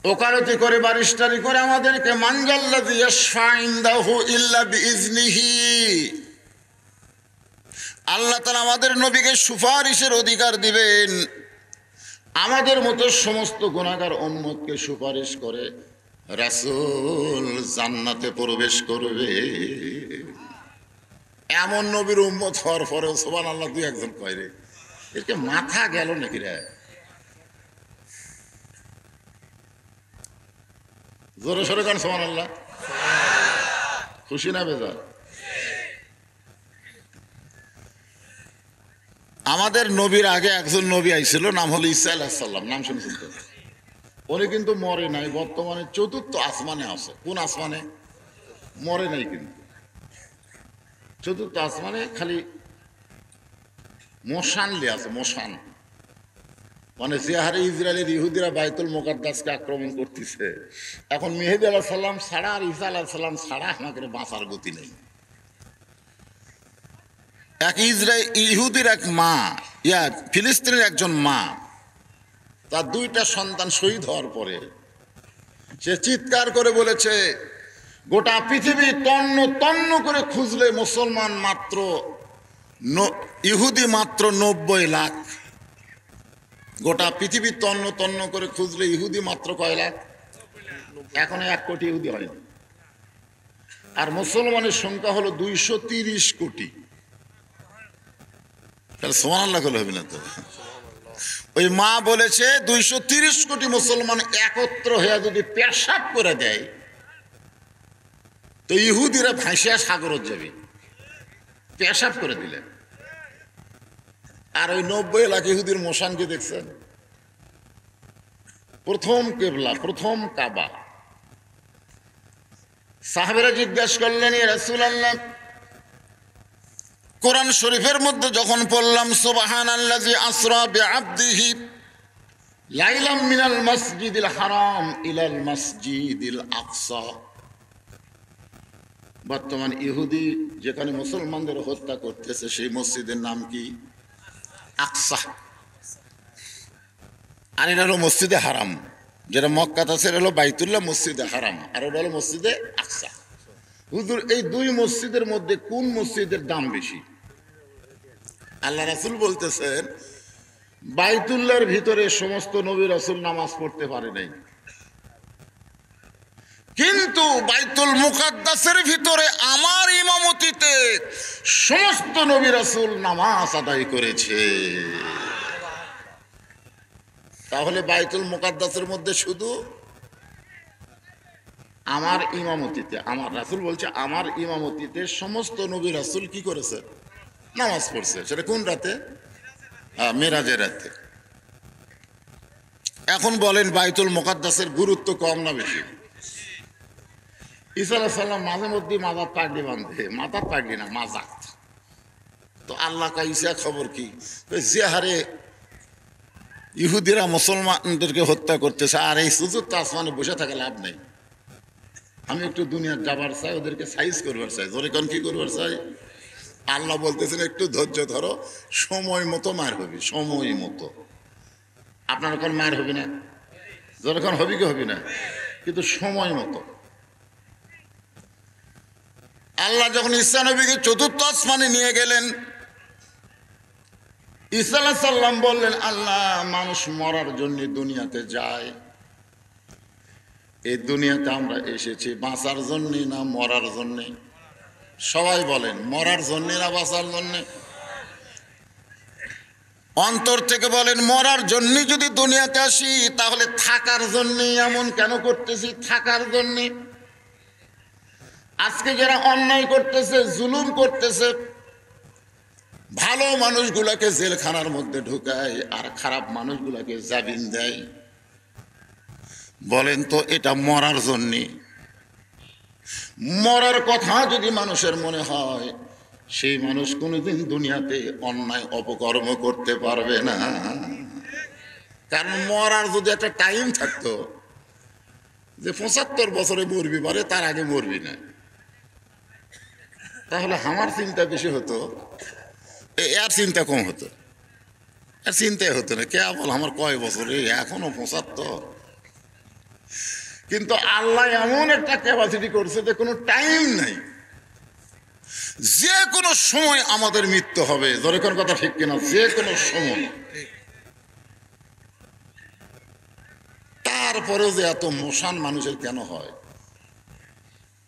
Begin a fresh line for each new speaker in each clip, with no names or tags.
ওকালতি করে বারিস্টারি করে আমাদেরকে মানজাল্লাযী ইয়াশফা ইনদাহু ইল্লা বিইজনিহি, আল্লাহ তাআলা আমাদের নবীকে সুপারিশের অধিকার দিবেন। আমাদের মতো সমস্ত গুনাহগার উম্মতকে সুপারিশ করে রাসূল জান্নাতে প্রবেশ করবে। এমন নবীর উম্মত হওয়ার পরেও সুবহানাল্লাহ দুই একজন কয় রে, একে মাথা গেল নাকি রে? জোরে সরে গান সুবহানাল্লাহ। খুশি না বেজার? আমাদের নবীর আগে একজন নবী আইছিল, নাম হলো ঈসা আলাইহিস সালাম। নাম শুনেছেন তো? উনি কিন্তু মরে নাই, বর্তমানে চতুর্থ আসমানে আছে। কোন আসমানে? মরে নাই, কিন্তু চতুর্থ আসমানে খালি মশান লিয়ে আছে। মশান মানে যে হারে ইসরায়েলের ইহুদিরা বাইতুল মুকাদ্দাসকে আক্রমণ করতেছে, এখন মেহেদী আলাইহিস সালাম ছাড়া আর ঈসা আলাইহিস সালাম ছাড়া আমাদের বাঁচার গতি নেই। এক ইহুদির এক মা, ফিলিস্তিনের একজন মা, তার দুইটা সন্তান শহীদ হওয়ার পরে সে চিৎকার করে বলেছে, গোটা পৃথিবী তন্ন তন্ন করে খুঁজলে মুসলমান মাত্র ইহুদি মাত্র 90 লাখ। গোটা পৃথিবী তন্ন তন্ন করে খুঁজলে ইহুদি মাত্র কয় লাখ? এখন 1 কোটি ইহুদি হয়নি, আর মুসলমানের সংখ্যা হলো 230 কোটি। তাহলে সুবহানাল্লাহ বলে হবে না তো? ওই মা বলেছে 230 কোটি মুসলমান একত্র হয়ে যদি পেশাব করে দেয় তো ইহুদিরা ভাসিয়া সাগরত যাবে, পেশাব করে দিলে। আর ওই 90 লাখ ইহুদির মশানকে দেখছেন? প্রথম কেবলা, প্রথম কাবা। সাহাবেরা জিজ্ঞাসা করলেন, ইয়া রাসূলুল্লাহ, কোরআন শরীফের মধ্যে যখন পড়লাম সুবহানাল্লাযী আসরা বিআবদিহি লাইলাম মিনাল মসজিদিল হারাম ইলাল মসজিদিল আকসা, বর্তমান ইহুদি যেখানে মুসলমানদের হত্যা করতেছে সেই মসজিদের নাম কি? আকসা। আর এটা হলো মসজিদে হারাম, যেটা মক্কাতে আছে হলো বাইতুল্লাহ মসজিদে হারাম, আর ওটা হলো মসজিদে আকসা। হুজুর, এই দুই মসজিদের মধ্যে কোন মসজিদের দাম বেশি? আল্লাহ রাসূল বলতেছেন, বাইতুল্লাহর ভিতরে সমস্ত নবী রাসূল নামাজ পড়তে পারে নাই, কিন্তু বাইতুল মুকাদ্দাসের ভিতরে আমার ইমামতিতে সমস্ত নবী রাসূল নামাজ আদায় করেছে। তাহলে বাইতুল মুকাদ্দাসের মধ্যে শুধু আমার ইমামতিতে, আমার রাসূল বলছে আমার ইমামতিতে সমস্ত নবী রাসূল কি করেছে? নামাজ পড়ছে। সেটা কোন রাতে? মেরাজের রাতে। এখন বলেন বাইতুল মুকাদ্দাসের গুরুত্ব কম না বেশি? ঈসা আলাইহিস সালাম মাঝে মধ্যে মাজার পাগড়ি বাঁধে, মাথার পাগড়ি না, মাজাত। তো আল্লাহ কা ঈসা খবর কি? যে হারে ইহুদিরা মুসলমানদেরকে হত্যা করতেছে, আর এই চতুর্থ আসমানে বসে থাকা লাভ নেই। আমি একটু দুনিয়ার যাবার চাই, ওদেরকে সাইজ করবার চাই। জোরে কোন কি করবার চাই? আল্লাহ বলতেছেন একটু ধৈর্য ধরো, সময় মতো মার হবে, সময় মতো। আপনার কোন মার হবে না? জোরে কোন হবি কি হবি না, কিন্তু সময় মতো। আল্লাহ যখন ঈসা নবীকে চতুর্থ আসমানে নিয়ে গেলেন, ঈসা আলাইহিস সালাম বললেন, আল্লাহ, মানুষ মরার জন্য দুনিয়াতে যায়, এই দুনিয়াতে আমরা এসেছি বাঁচার জন্যে না মরার জন্যে? সবাই বলেন, মরার জন্যে না বাঁচার জন্যে? অন্তর থেকে বলেন, মরার জন্য যদি দুনিয়াতে আসি তাহলে থাকার জন্যে এমন কেন করতেছি? থাকার জন্যে। আজকে যারা অন্যায় করতেছে, জুলুম করতেছে, ভালো মানুষগুলাকে জেলখানার মধ্যে ঢুকায় আর খারাপ মানুষগুলাকে জামিন দেয়, বলেন তো এটা মরার জন্যে? মরার কথা যদি মানুষের মনে হয়, সেই মানুষ কোনোদিন দুনিয়াতে অন্যায় অপকর্ম করতে পারবে না। কারণ মরার যদি একটা টাইম থাকতো যে 75 বছরে মরবি পারে, তার আগে মরবি না, তাহলে আমার চিন্তা বেশি হতো, এর চিন্তা কম হতো। আর চিন্তাই হতো না, কে বল আমার কয় বছর, এখনো 75। কিন্তু আল্লাহ এমন একটা ক্যাপাসিটি করছে যে কোনো টাইম নাই, যে কোনো সময় আমাদের মৃত্যু হবে। ধরে কোন কথা ঠিক কিনা? যে কোনো সময়। তারপরেও যে এত মোশান মানুষের কেন হয়?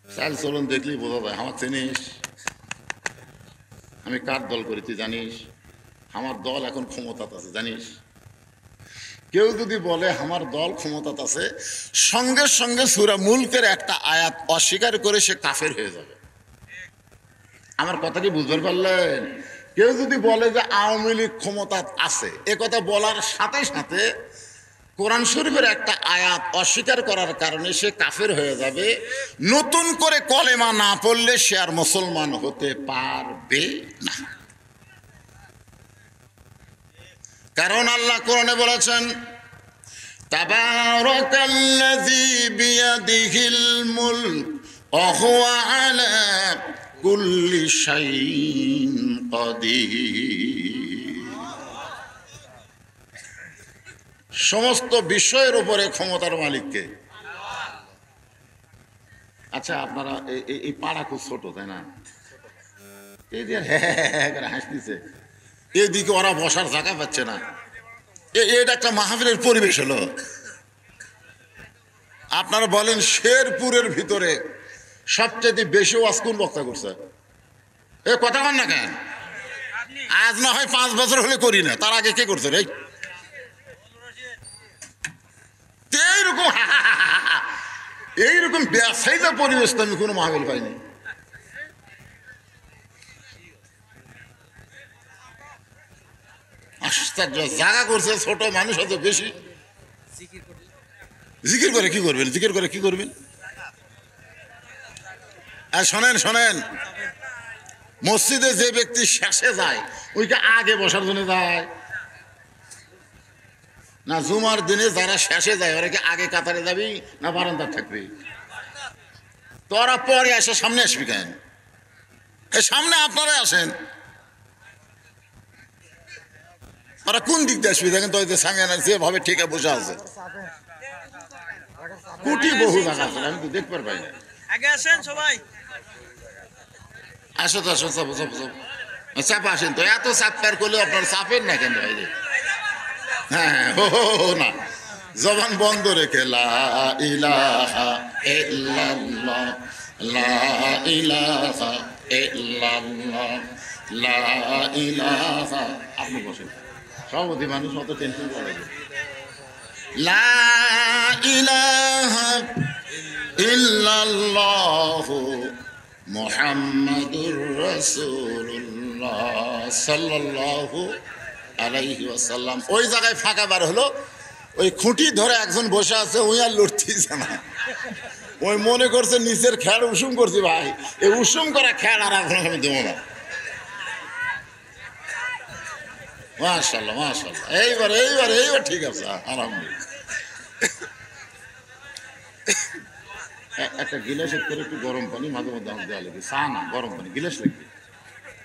চাল চলন দেখলেই বোঝা যায়। আমার চিনিস আমি কার দল করি তুই জানিস? আমার দল এখন ক্ষমতাতে আছে জানিস? কেউ যদি বলে আমার দল ক্ষমতাতে আছে, সঙ্গে সঙ্গে সূরা মুলকের একটা আয়াত অস্বীকার করে সে কাফের হয়ে যাবে। আমার কথা কি বুঝতে পারলেন? কেউ যদি বলে যে আওয়ামী লীগ ক্ষমতা আছে, এ কথা বলার সাথে সাথে কোরআন শরীফের একটা আয়াত অস্বীকার করার কারণে সে কাফের হয়ে যাবে। নতুন করে কলেমা না পড়লে সে আর মুসলমান হতে পারবে না। কারণ আল্লাহ কোরআনে বলেছেন, তাবারাকাল্লাযী বিয়াদিহিল মুলক ওয়া হুয়া আলা কুল্লি শাইইন কাদির। সমস্ত বিষয়ের উপরে ক্ষমতার মালিককে। আচ্ছা, আপনারা এই পাড়া খুব ছোট তাই না? এই যে হ্যাঁ করে হাসতেছে, এদিকে ওরা বসার জায়গা পাচ্ছে না। এটা একটা মাহফিলের পরিবেশ হলো। আপনারা বলেন শেরপুরের ভিতরে সবচেয়ে বেশি ওয়াজ কোন বক্তা করছে? এ কথা বল না কেন? আজ না হয় 5 বছর হলে করি না, তার আগে কে করছে রে? এইরকম এইরকম ব্যবসায়ীটা পরিবেশ তো আমি কোনো মাহফিল পাইনি। আশ্চর্য জায়গা করছে, ছোট মানুষ হয়তো বেশি। জিকির করে কি করবেন? জিকির করে কি করবেন? আর শোনেন শোনেন, মসজিদে যে ব্যক্তি শেষে যায় ওইটা আগে বসার জন্য যায় না? জুমার দিনে যারা শেষে যায় ওরা কি আগে কাতারে যাবি না বারান্দার থাকবি? তোরা পরে আসে সামনে আসবি কেন? এই সামনে আপনারা আসেন, ওরা কোন দিক দিয়ে আসবি? দেখেন তো সামনে যেভাবে ঠিকা বসে আছে, কোটি বহু জায়গা আছে, আমি তো দেখতে পাই না।
আগে আসেন সবাই,
আসো তো আসো, চাপো চাপো চাপো, চাপ আসেন তো। এত চাপ পার করলে আপনার চাপের না কেন ভাই? হ্যাঁ হো না, জবান বন্ধ রেখে লা ইলাহা ইল্লাল্লাহ লা ইলাহা ইল্লাল্লাহ লা ইলাহা। আপনি বসেন, সভাপতি মানুষ অত টেনশন করে। লা ইলাহা ইল্লাল্লাহ মুহাম্মাদুর রাসূলুল্লাহ সাল্লাল্লাহু আলাইহি ওয়াসাল্লাম। ওই জায়গায় ফাঁকা বার হলো, ওই খুঁটি ধরে একজন বসে আছে, ওই আর লড়তেছে না। ওই মনে করছে নিচের খেয়াল উষুম করছি। ভাই, এই উষুম করা খেয়াল আর এখন আমি দেবো না। মাশাআল্লাহ মাশাআল্লাহ, এইবার ঠিক আছে, আলহামদুলিল্লাহ। একটা গিলাসের করে একটু গরম পানি মাঝে মধ্যে আমার দেওয়া লাগবে। চা না, গরম পানি, গিলাস লাগবে।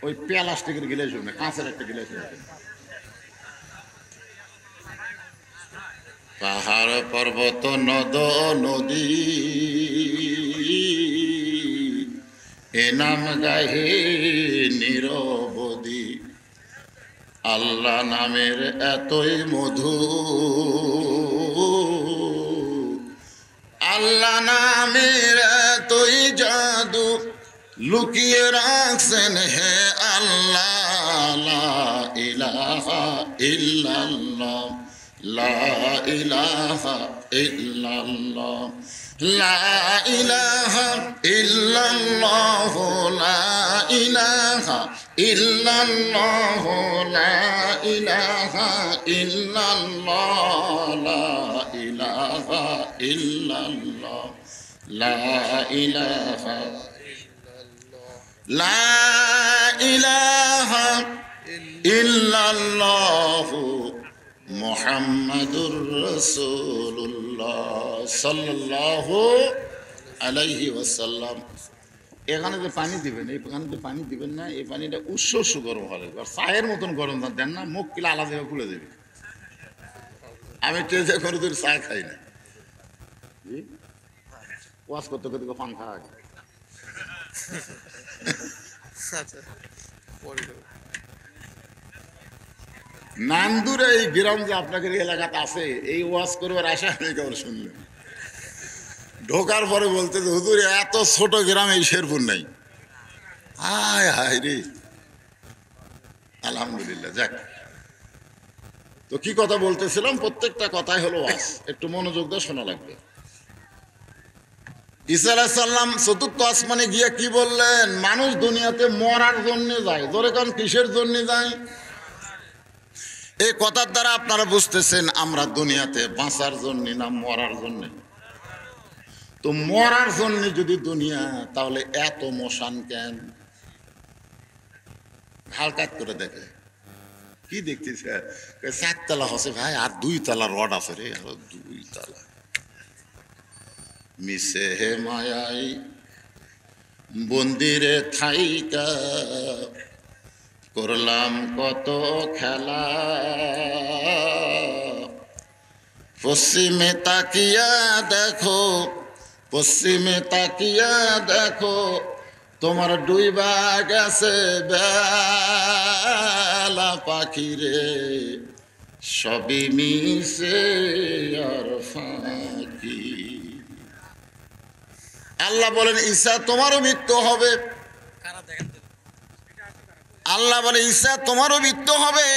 ওই প্লাস্টিকের গিলাস হবে না, কাঁচের একটা গিলাস লাগবে। পাহাড় পর্বত নদ নদী এ নাম গাহে নিরবধি, আল্লাহ নামের এতই মধু, আল্লাহ নামের এতই জাদু, লুকিয়ে রাখছেন হে আল্লাহ। লা ইলাহা ইল্লাল্লাহ লা ইলাহা ইল্লাল্লাহ লা ইলাহা ইল্লাল্লাহ লা ইলাহা ইল্লাল্লাহ লা ইলাহা ইল্লাল্লাহ লা ইলাহা ইল্লাল্লাহ লা ইলাহা লা ইলাহা ইল্লাল্লাহ মুহাম্মাদুর রাসূলুল্লাহ সাল্লাল্লাহু আলাইহি ওয়াসাল্লাম। এখানে যে পানি দিবেন, এখানে যে পানি দিবেন না, এই পানিটা উৎস গরম হবে, আর চায়ের মতন গরম দেন না, মুখ কিলা আলাদা খুলে দেবে। আমি টেজে করে তোর চা খাই না, জি ওয়াজ করতে করতে পান খায়। নান্দুরে এই গ্রাম যে আপনাদের এলাকাতে আছে, এই ওয়াজ করবার আশা আমি কেবল শুনলাম। ঢোকার পরে বলতে যে হুজুর এত ছোট গ্রাম এই শেরপুর নাই। হায় হায় রে, আলহামদুলিল্লাহ। যাক, তো কি কথা বলতেছিলাম, প্রত্যেকটা কথাই হলো ওয়াজ, একটু মনোযোগ দিয়ে শোনা লাগবে। ঈসা আলাইহিস সালাম চতুর্থ আসমানে গিয়ে কি বললেন? মানুষ দুনিয়াতে মরার জন্য যায়। জোরে কোন কিসের জন্য যায়? এই কথার দ্বারা আপনারা বুঝতেছেন আমরা দুনিয়াতে বাঁচার জন্য না মরার জন্য। তো মরার জন্য যদি দুনিয়া, তাহলে এত মশান কেন? হালকাত করে দেখে কি দেখতেছে, 4 তলা হচ্ছে ভাই, আর 2 তলা রড আছে রে, আরো 2 তলা। মিশে হে মায়াই বন্দিরে থাইকা করলাম কত খেলা, পশ্চিমে তাকিয়া দেখো, পশ্চিমে তাকিয়া দেখো, তোমার ডুইবা গেছে বেলা পাখিরে, সবই মিশে আর ফাঁকি। আল্লাহ বলেন ঈসা তোমারও মৃত্যু হবে। আল্লাহ বলে ঈসা তোমারও মৃত্যু হবে।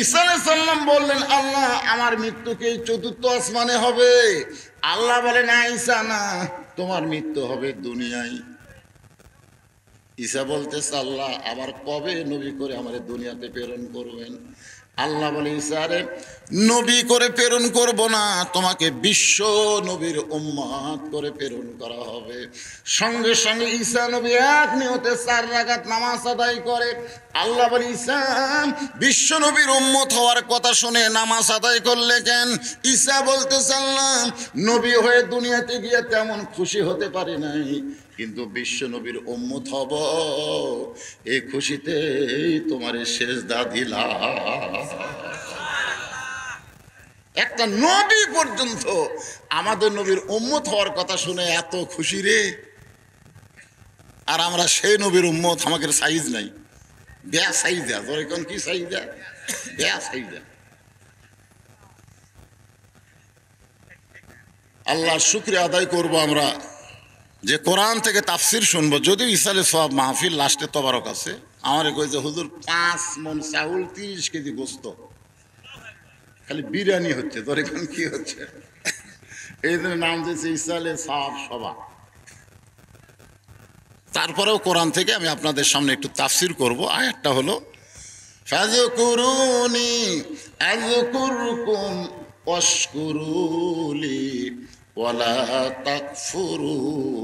ঈসা আলাইহিস সালাম বললেন আল্লাহ আমার মৃত্যু কি চতুর্থ আসমানে হবে? আল্লাহ বলে না ঈসা না, তোমার মৃত্যু হবে দুনিয়ায়। ঈসা বলতেছে আল্লাহ আবার কবে নবী করে আমাদের দুনিয়াতে প্রেরণ করবেন? আল্লাহ বলে ঈসা রে নবী করে প্রেরণ করব না, তোমাকে বিশ্ব নবীর উম্মত করে প্রেরণ করা হবে। সঙ্গে সঙ্গে ঈসা নবী এক নিয়তে 4 রাকাত নামাজ আদায় করে। আল্লাহ বলে ঈসা বিশ্ব নবীর উম্মত হওয়ার কথা শুনে নামাজ আদায় করলে কেন? ঈসা বলতেছে আল্লাহ নবী হয়ে দুনিয়াতে গিয়ে তেমন খুশি হতে পারি নাই, কিন্তু বিশ্ব নবীর উম্মত হব এই খুশিতেই তোমার সেজদা দিলাম। একটা নবী পর্যন্ত আমাদের নবীর উম্মত হওয়ার কথা শুনে এত খুশি রে, আর আমরা সেই নবীর উম্মত, আমাদের সাইজ নাই, বেয়া সাইজা। তোর কোন কি সাইজা? বেয়া সাইজা। আল্লাহর শুকরিয়া আদায় করব আমরা যে কোরআন থেকে তাফসির শুনবো। যদিও ইসালে সব মাহফিল লাস্টে তবারক আছে, আমার কই যে হুজুর 5 মণ চাউল 30 কেজি গোস্ত, খালি বিরিয়ানি হচ্ছে। তোর এখন কি হচ্ছে? এই জন্য নাম দিয়েছে ইসালে সব সভা। তারপরেও কোরআন থেকে আমি আপনাদের সামনে একটু তাফসির করব। আয়াতটা হলো ফাযকুরুনি আযকুরকুম ওয়াশকুরুলি ওয়ালা তাকফুরুন।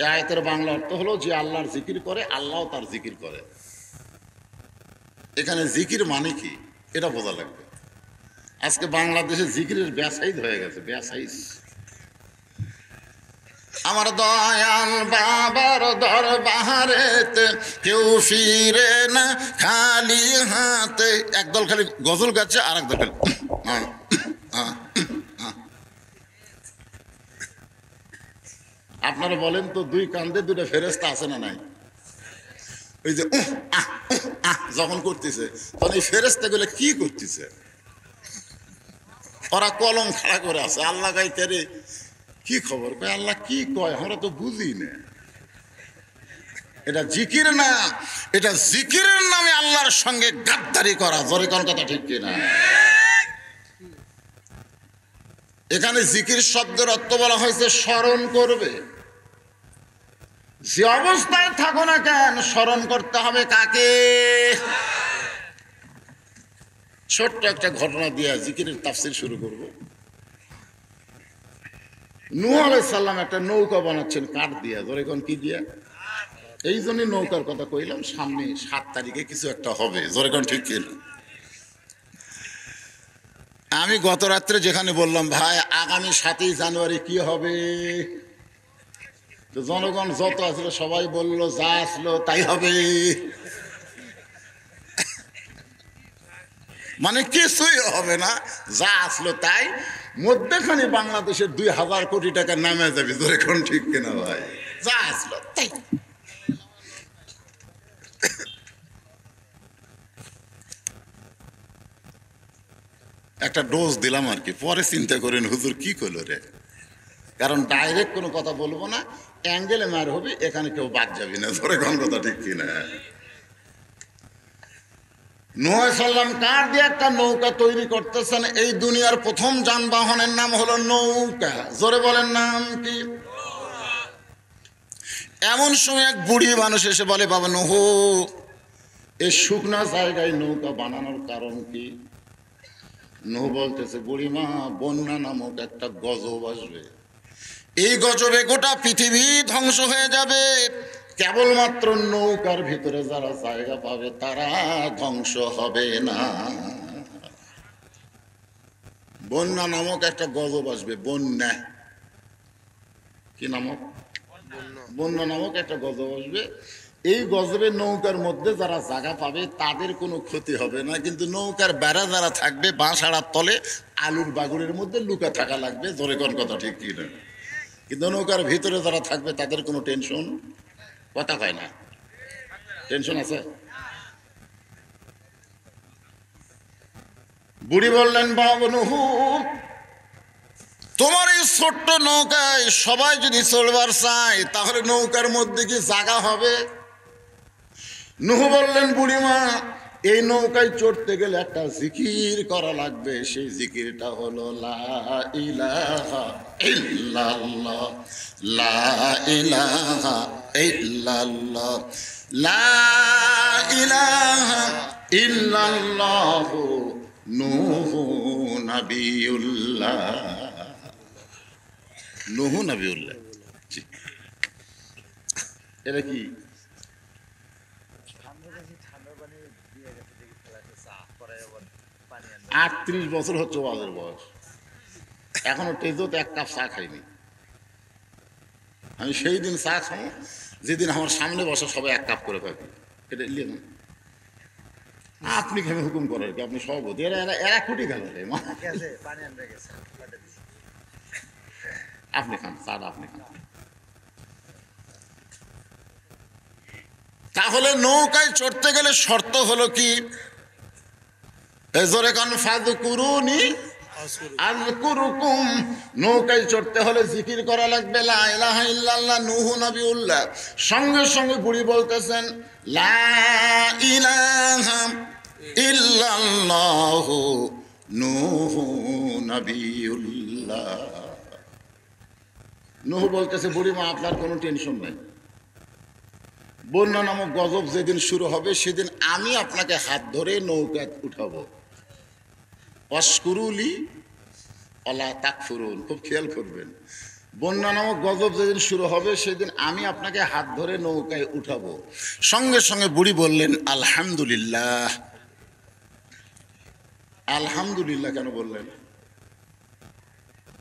এই আয়াতের বাংলা অর্থ হলো যে আল্লাহর জিকির করে আল্লাহও তার জিকির করে। এখানে জিকির মানে কি এটা বোঝা লাগবে। আজকে বাংলাদেশে জিকিরের ব্যাসাইজ হয়ে গেছে, ব্যাসাইজ। আমার দয়াল বাবার দরবারেতে কেউ ফিরে না খালি হাতে। একদল খালি গজল গাচ্ছে, আর একদল খালি আপনারা বলেন তো 2 কান্দে 2টা ফেরেশতা আছে না নাই? ওই যে যখন করতেছে তখন এই ফেরেশতাগুলো কি করতেছে? ওরা কলম খাড়া করে আছে, আল্লাহ গাইতে রে কি খবর কয়, আল্লাহ কি কয় আমরা তো বুঝি না। এটা জিকির না, এটা জিকিরের নামে আল্লাহর সঙ্গে গাদ্দারি করা। জোরে কোন কথা ঠিক কিনা? এখানে জিকির শব্দের অর্থ বলা হয়েছে স্মরণ করবে। যে অবস্থায় থাকো না কেন স্মরণ করতে হবে কাকে? ছোট্ট একটা ঘটনা দিয়ে জিকিরের তাফসীর শুরু করব। নূহ আলাইহিস সালাম একটা নৌকা বানাচ্ছেন কাঠ দিয়ে। ধরে কোন কি দিয়ে? এই জন্যই নৌকার কথা কইলাম, সামনে 7 তারিখে কিছু একটা হবে। ধরে কোন ঠিক কি? আমি গত রাত্রে যেখানে বললাম ভাই আগামী 7ই জানুয়ারি কি হবে, তো জনগণ যত আসলো সবাই বলল যা আসলো তাই হবে। মানে কিছুই হবে না, যা আসলো তাই। মধ্যখানে বাংলাদেশের 2000 কোটি টাকা নামে যাবে, ধরে কোন ঠিক কিনা ভাই? যা আসলো তাই। একটা ডোজ দিলাম আর কি, পরে চিন্তা করেন হুজুর কি করলো রে। কারণ ডাইরেক্ট কোনো কথা বলবো না, অ্যাঙ্গেলে মার হবে, এখানে কেউ বাদ যাবি না, ধরে কোন কথা ঠিক কিনা। নূহ সাল্লাম কাঠ দিয়ে একটা নৌকা তৈরি করতেছেন। এই দুনিয়ার প্রথম যানবাহনের নাম হলো নৌকা। জোরে বলেন নাম কি? এমন সময় এক বুড়ি মানুষ এসে বলে, বাবা নূহ, এই শুকনা জায়গায় নৌকা বানানোর কারণ কি? নূহ বলতেছে, বুড়িমা, বন্যা নামক একটা গজব আসবে, এই গজবে গোটা পৃথিবী ধ্বংস হয়ে যাবে, কেবলমাত্র নৌকার ভিতরে যারা জায়গা পাবে তারা ধ্বংস হবে না। বন্যা নামক একটা গজব আসবে। বন্যা কি নামক? বন্যা নামক একটা গজব আসবে। এই গজবে নৌকার মধ্যে যারা জায়গা পাবে তাদের কোনো ক্ষতি হবে না, কিন্তু নৌকার বেড়া যারা থাকবে বাঁশাড়ার তলে আলুর বাগুড়ের মধ্যে লুকা থাকা লাগবে। ধরে কোন কথা ঠিক কি না? কিন্তু নৌকার ভিতরে যারা থাকবে তাদের কোনো টেনশন, কথা হয় না। টেনশন আছে? বুড়ি বললেন, বাবা নূহ, তোমার এই ছোট্ট নৌকায় সবাই যদি চলবার চায় তাহলে নৌকার মধ্যে কি জায়গা হবে? নূহ বললেন, বুড়িমা, এই নৌকায় চড়তে গেলে একটা জিকির করা লাগবে। সেই জিকিরটা হলো লা ইলাহা ইল্লাল্লাহ, লা ইলাহা ইল্লাল্লাহ, লা ইলাহা ইল্লাল্লাহ নূহ নবিয়ুল্লাহ। নূহ নবিয়ুল্লাহ, এটা কি? 38 বছর হচ্ছে ওয়াজের বয়স, এখনো তেজোতে এক কাপ চা খাইনি। আমি সেই দিন চা খাই যেদিন আমার সামনে বসে সবাই এক কাপ করে খাবি। এটা ইয়ে না, আপনি খেয়ে হুকুম করেন কি? আপনি সভাপতি, এরা কুটি খেলে। আপনি খান চাটা, আপনি খান। তাহলে নৌকায় চড়তে গেলে শর্ত হলো কি? জোরে কান, ফাযকুরুনি আযকুরুকুম। নৌকায় চড়তে হলে জিকির করা লাগবে, লা ইলাহা ইল্লাল্লাহ নূহ নবিয়ুল্লাহ। সঙ্গে সঙ্গে বুড়ি বলতেছেন, লা ইলাহা ইল্লাল্লাহ নূহ নবিয়ুল্লাহ। নূহ বলতেছে, বুড়িমা, আপনার কোনো টেনশন নেই। বন্যা নামক গজব যেদিন শুরু হবে সেদিন আমি আপনাকে হাত ধরে নৌকা উঠাবো। ওয়াশকুরুলি ওয়ালা তাকফুরুন। খুব খেয়াল করবেন, বন্যা নামক গজব যেদিন শুরু হবে সেদিন আমি আপনাকে হাত ধরে নৌকায় উঠাবো। সঙ্গে সঙ্গে বুড়ি বললেন, আলহামদুলিল্লাহ। আলহামদুলিল্লাহ কেন বললেন?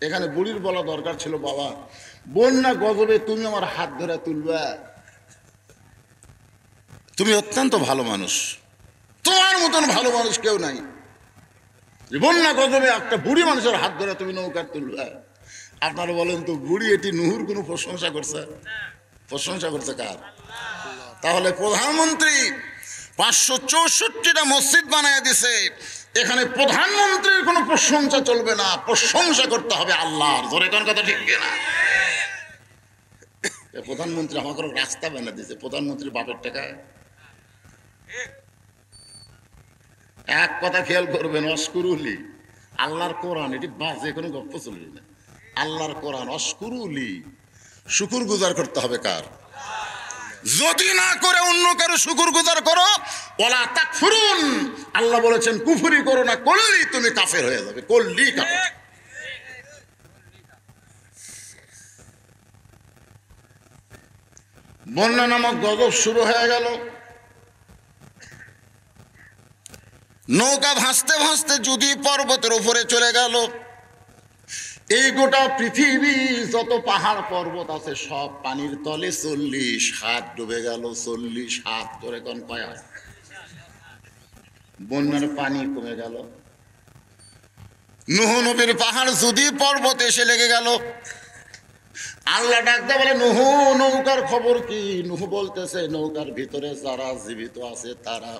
এখানে বুড়ির বলা দরকার ছিল, বাবা, বন্যা গজবে তুমি আমার হাত ধরে তুলবা, তুমি অত্যন্ত ভালো মানুষ, তোমার মতন ভালো মানুষ কেউ নাই। বন্যা গজবে একটা বুড়ি মানুষের হাত ধরে তুমি নৌকা তুলবে। আপনারা বলেন তো, বুড়ি এটি নূহুর কোনো প্রশংসা করছে? প্রশংসা করছে কার? তাহলে প্রধানমন্ত্রী 564টা মসজিদ বানায় দিছে, এখানে প্রধানমন্ত্রীর কোনো প্রশংসা চলবে না, প্রশংসা করতে হবে আল্লাহর। ধরে কোন কথা ঠিক না? প্রধানমন্ত্রী আমাকে রাস্তা বানিয়ে দিছে, প্রধানমন্ত্রী বাপের টাকায়। এক কথা খেয়াল করবেন, অস্কুরুলি আল্লাহর কোরআন, এটি বাজে কোনো গল্প চলবে না। আল্লাহর কোরআন, অস্কুরুলি, শুকুর গুজার করতে হবে কার? যদি না করে অন্য কারো শুকুর গুজার করো, ওয়ালা তাকফুরুন, আল্লাহ বলেছেন কুফরি করো না, করলেই তুমি কাফের হয়ে যাবে, করলেই কাফের। বন্যা নামক গজব শুরু হয়ে গেল। নৌকা ভাসতে ভাসতে যদি পর্বতের উপরে চলে গেল। এই গোটা পৃথিবী যত পাহাড় পর্বত আছে সব পানির তলে 40 হাত ডুবে গেল। 40 হাত করে কোন পায়া। বন্যার পানি কমে গেল। নূহ নবীর পাহাড় যদি পর্বতে এসে লেগে গেল, আল্লাহ ডাকতে বলে নূহ নৌকার খবর কি? নূহ বলতেছে নৌকার ভিতরে যারা জীবিত আছে তারা,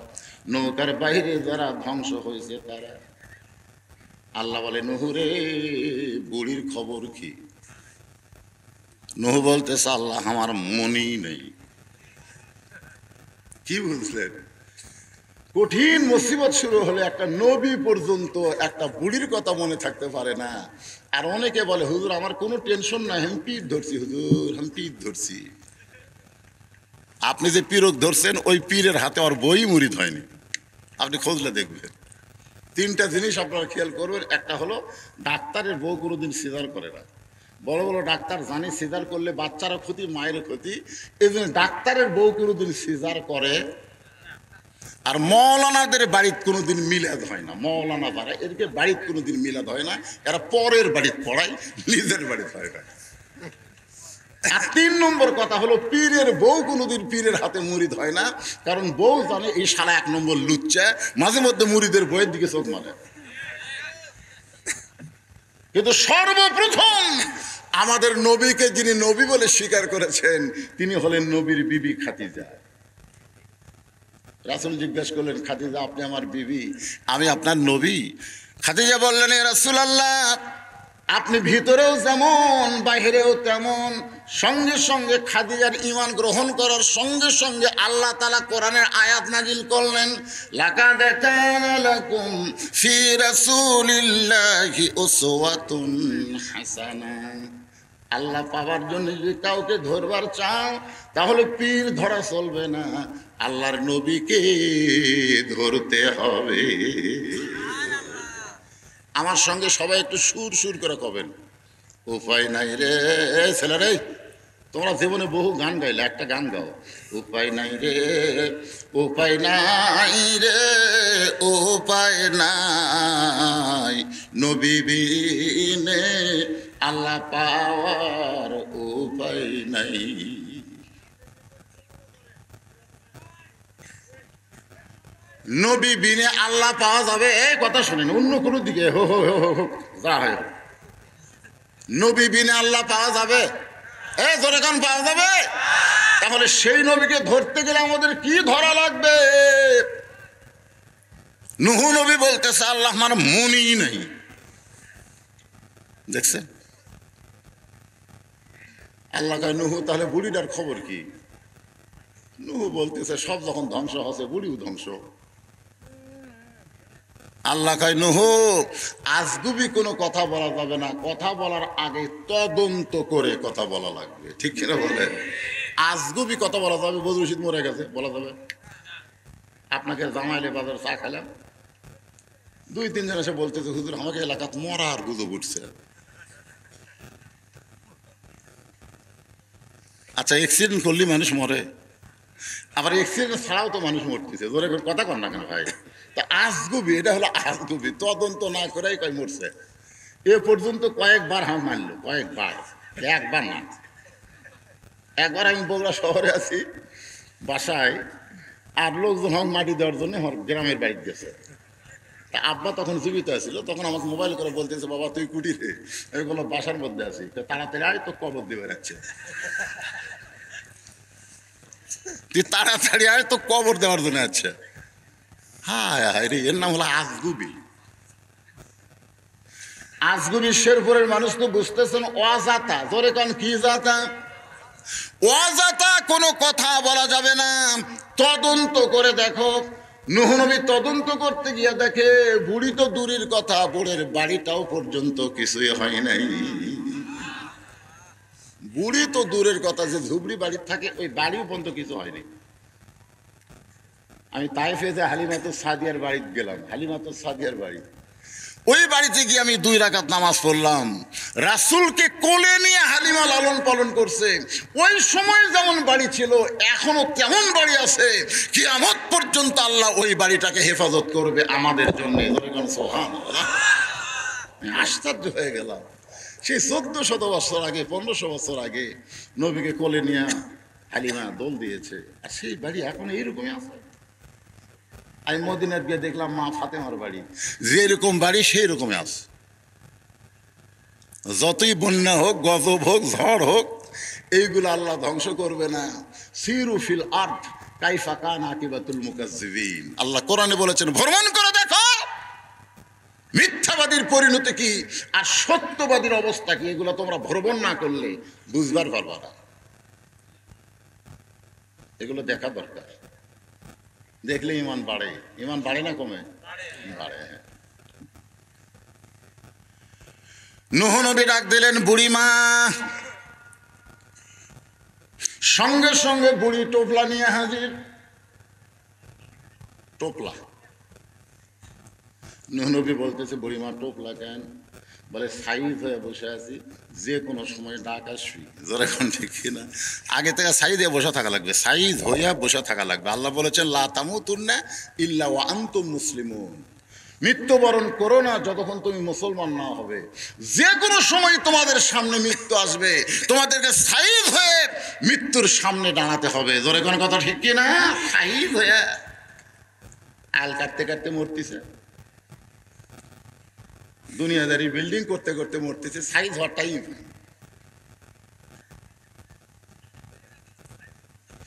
নৌকার বাইরে যারা ধ্বংস হয়েছে তারা। আল্লাহ বলে নূহ রে বুড়ির খবর কি? নূহ বলতেছে আল্লাহ আমার মনই নেই। কি বুঝলেন? কঠিন মুসিবত শুরু হলে একটা নবী পর্যন্ত একটা বুড়ির কথা মনে থাকতে পারে না। আর অনেকে বলে হুজুর আমার কোনো টেনশন নাই, আমি পীর ধরছি হুজুর, আমি পীর ধরছি। আপনি যে পীরক ধরছেন ওই পীরের হাতে আর বই মুরিদ হয়নি, আপনি খুঁজলে দেখবেন। তিনটা জিনিস আপনারা খেয়াল করবেন। একটা হলো ডাক্তারের বউ কোনোদিন সিজার করে না। বড় বড় ডাক্তার জানে সিজার করলে বাচ্চারও ক্ষতি, মায়েরও ক্ষতি, এই জন্য ডাক্তারের বউ কোনোদিন সিজার করে। আর মৌলানাদের বাড়িতে কোনোদিন মিলাদ হয় না। মৌলানা যারা এদেরকে বাড়িতে কোনোদিন মিলাদ হয় না, এরা পরের বাড়িতে পড়ায়, নিজের বাড়িতে হয় না। আর 3 নম্বর কথা হলো পীরের বউ কোনোদিন পীরের হাতে মুরিদ হয় না, কারণ বউ জানে এই শালা 1 নম্বর লুচ্চা, মাঝে মধ্যে মুরিদের বইয়ের দিকে চোখ মারে। কিন্তু সর্বপ্রথম আমাদের নবীকে যিনি নবী বলে স্বীকার করেছেন তিনি হলেন নবীর বিবি খাদিজা। রাসূল জিজ্ঞেস করলেন খাদিজা আপনি আমার বিবি, আমি আপনার নবী? খাদিজা বললেন এ রাসূলুল্লাহ আপনি ভিতরেও যেমন বাহিরেও তেমন। সঙ্গে সঙ্গে খাদিজার ঈমান গ্রহণ করার সঙ্গে সঙ্গে আল্লাহ তাআলা কোরআনের আয়াত নাজিল করলেন, লাকাদ কানা লাকুম ফি রাসূলিল্লাহি উসওয়াতুন হাসানা। আল্লাহ পাওয়ার জন্য যদি কাউকে ধরবার চাও তাহলে পীর ধরা চলবে না, আল্লাহর নবীকে ধরতে হবে। আমার সঙ্গে সবাই একটু সুর সুর করে কবেন, উপায় নাই রে ছেলেরে, তোমরা জীবনে বহু গান গাইলে, একটা গান গাও, উপায় নাই রে, উপায় নাই রে, উপায় নাই নবী বিনে আল্লাহ পাওয়ার উপায় নাই। নবী বিনে আল্লাহ পাওয়া যাবে এই কথা শুনেন, অন্য কোনো দিকে হো হো হো হো যা হয়, নবী বিনে আল্লাহ পাওয়া যাবে? জোরে কান পাওয়া যাবে? তাহলে সেই নবীকে ধরতে গেলে আমাদের কি ধরা লাগবে? নূহ নবী বলতেছে আল্লাহ আমার মনই নেই। দেখছেন? আল্লাহ কয় নূহ তাহলে বুড়িটার খবর কি? নূহ বলতেছে সব যখন ধ্বংস হচ্ছে বুড়িও ধ্বংস। আল্লাহ কয় নূহ আজগুবি কোনো কথা বলা যাবে না, কথা বলার আগে তদন্ত করে কথা বলা লাগবে। ঠিক কিনা বলে? আজগুবি কথা বলা যাবে, বদরুল রশিদ মরে গেছে বলা যাবে? আপনাকে জামাইলে বাজার চা খেলাম, 2-3 জন এসে বলতেছে হুজুর আমাকে এলাকাত মরার গুজব উঠছে। আচ্ছা অ্যাক্সিডেন্ট করলে মানুষ মরে, আবার অ্যাক্সিডেন্ট ছাড়াও তো মানুষ মরতেছে, জোরে কথা কর না কেন ভাই? তা আজগুবি, এটা হলো আজগুবি, তদন্ত না করেই কয় মরছে। এ পর্যন্ত কয়েকবার হাম মারলো, কয়েকবার, একবার না। একবার আমি বগুড়া শহরে আছি বাসায়, আর লোকজন হাম মাটি দেওয়ার জন্য আমার গ্রামের বাড়িতে গেছে। তা আব্বা তখন জীবিত আছিল, তখন আমাকে মোবাইল করে বলতেছে বাবা তুই কুটিরে? আমি বললাম বাসার মধ্যে আছি। তাড়াতাড়ি আয় তো কবর দিয়ে বেড়াচ্ছে, তুই তাড়াতাড়ি আয় তো কবর দেওয়ার জন্য আছে। হায় হায় রে, এর নাম হলো আজগুবি। আজগুবি শেরপুরের মানুষ তো বুঝতেছেন অজাতা, জোরে কান কি জাতা? অজাতা কোনো কথা বলা যাবে না, তদন্ত করে দেখো। নূহ নবী তদন্ত করতে গিয়ে দেখে বুড়ি তো দূরের কথা, বুড়ের বাড়িটাও পর্যন্ত কিছুই হয় নাই। বুড়ি তো দূরের কথা, যে ঝুবড়ি বাড়ির থাকে ওই বাড়িও পর্যন্ত কিছু হয়নি। আমি তাইফে যে হালিমাতুস সাদিয়ার বাড়িতে গেলাম, হালিমাতুস সাদিয়ার বাড়ি, ওই বাড়িতে গিয়ে আমি 2 রাকাত নামাজ পড়লাম। রাসূলকে কোলে নিয়ে হালিমা লালন পালন করছে। ওই সময় যেমন বাড়ি ছিল এখনো তেমন বাড়ি আছে, কিয়ামত পর্যন্ত আল্লাহ ওই বাড়িটাকে হেফাজত করবে আমাদের জন্য। সুবহানাল্লাহ, আশ্চর্য হয়ে গেলাম। সেই 1400 বছর আগে, 1500 বছর আগে নবীকে কোলে নিয়ে হালিমা দোল দিয়েছে, আর সেই বাড়ি এখন এইরকমই আছে। আমি মদিনায় গিয়ে দেখলাম মা ফাতেমার বাড়ি, যেরকম বাড়ি সেই রকমই আছে। যতই বন্যা হোক, গজব হোক, ঝড় হোক, এইগুলো আল্লাহ ধ্বংস করবে না। সিরু ফিল আরদ কাইফা কানা আকিবাতুল মুকাজ্জিবিন, আল্লাহ কোরআনে বলেছেন ভ্রমণ করে দেখো মিথ্যাবাদীর পরিণতি কি আর সত্যবাদীর অবস্থা কি, এগুলো তোমরা ভ্রমণ না করলে বুঝবার পারবা না। এগুলো দেখা দরকার, দেখলে ইমান বাড়ে। ইমান বাড়ে না কমে? বাড়ে। নূহ নবী ডাক দিলেন বুড়িমা, সঙ্গে সঙ্গে বুড়ি টোপলা নিয়ে হাজির। টোপলা। নূহ নবী বলতেছে বুড়িমা টোপলা কেন? বলে সাইজ হয়ে বসে আছি, যে কোনো সময় ডাক আসবি। যেরকম ঠিক কিনা? আগে থেকে সাইজ হয়ে বসে থাকা লাগবে, সাইজ হইয়া বসে থাকা লাগবে। আল্লাহ বলেছেন লা তামুতুন্না ইল্লা ওয়া আনতুম মুসলিমুন, মৃত্যুবরণ করো না যতক্ষণ তুমি মুসলমান না হবে। যে কোনো সময় তোমাদের সামনে মৃত্যু আসবে, তোমাদেরকে সাইজ হয়ে মৃত্যুর সামনে দাঁড়াতে হবে। জোরে কোনো কথা ঠিক কিনা? সাইজ হয়ে আল কাটতে কাটতে মরতেছে, দুনিয়াদারি বিল্ডিং করতে করতে মরতেছে, সাইজ হওয়াটাই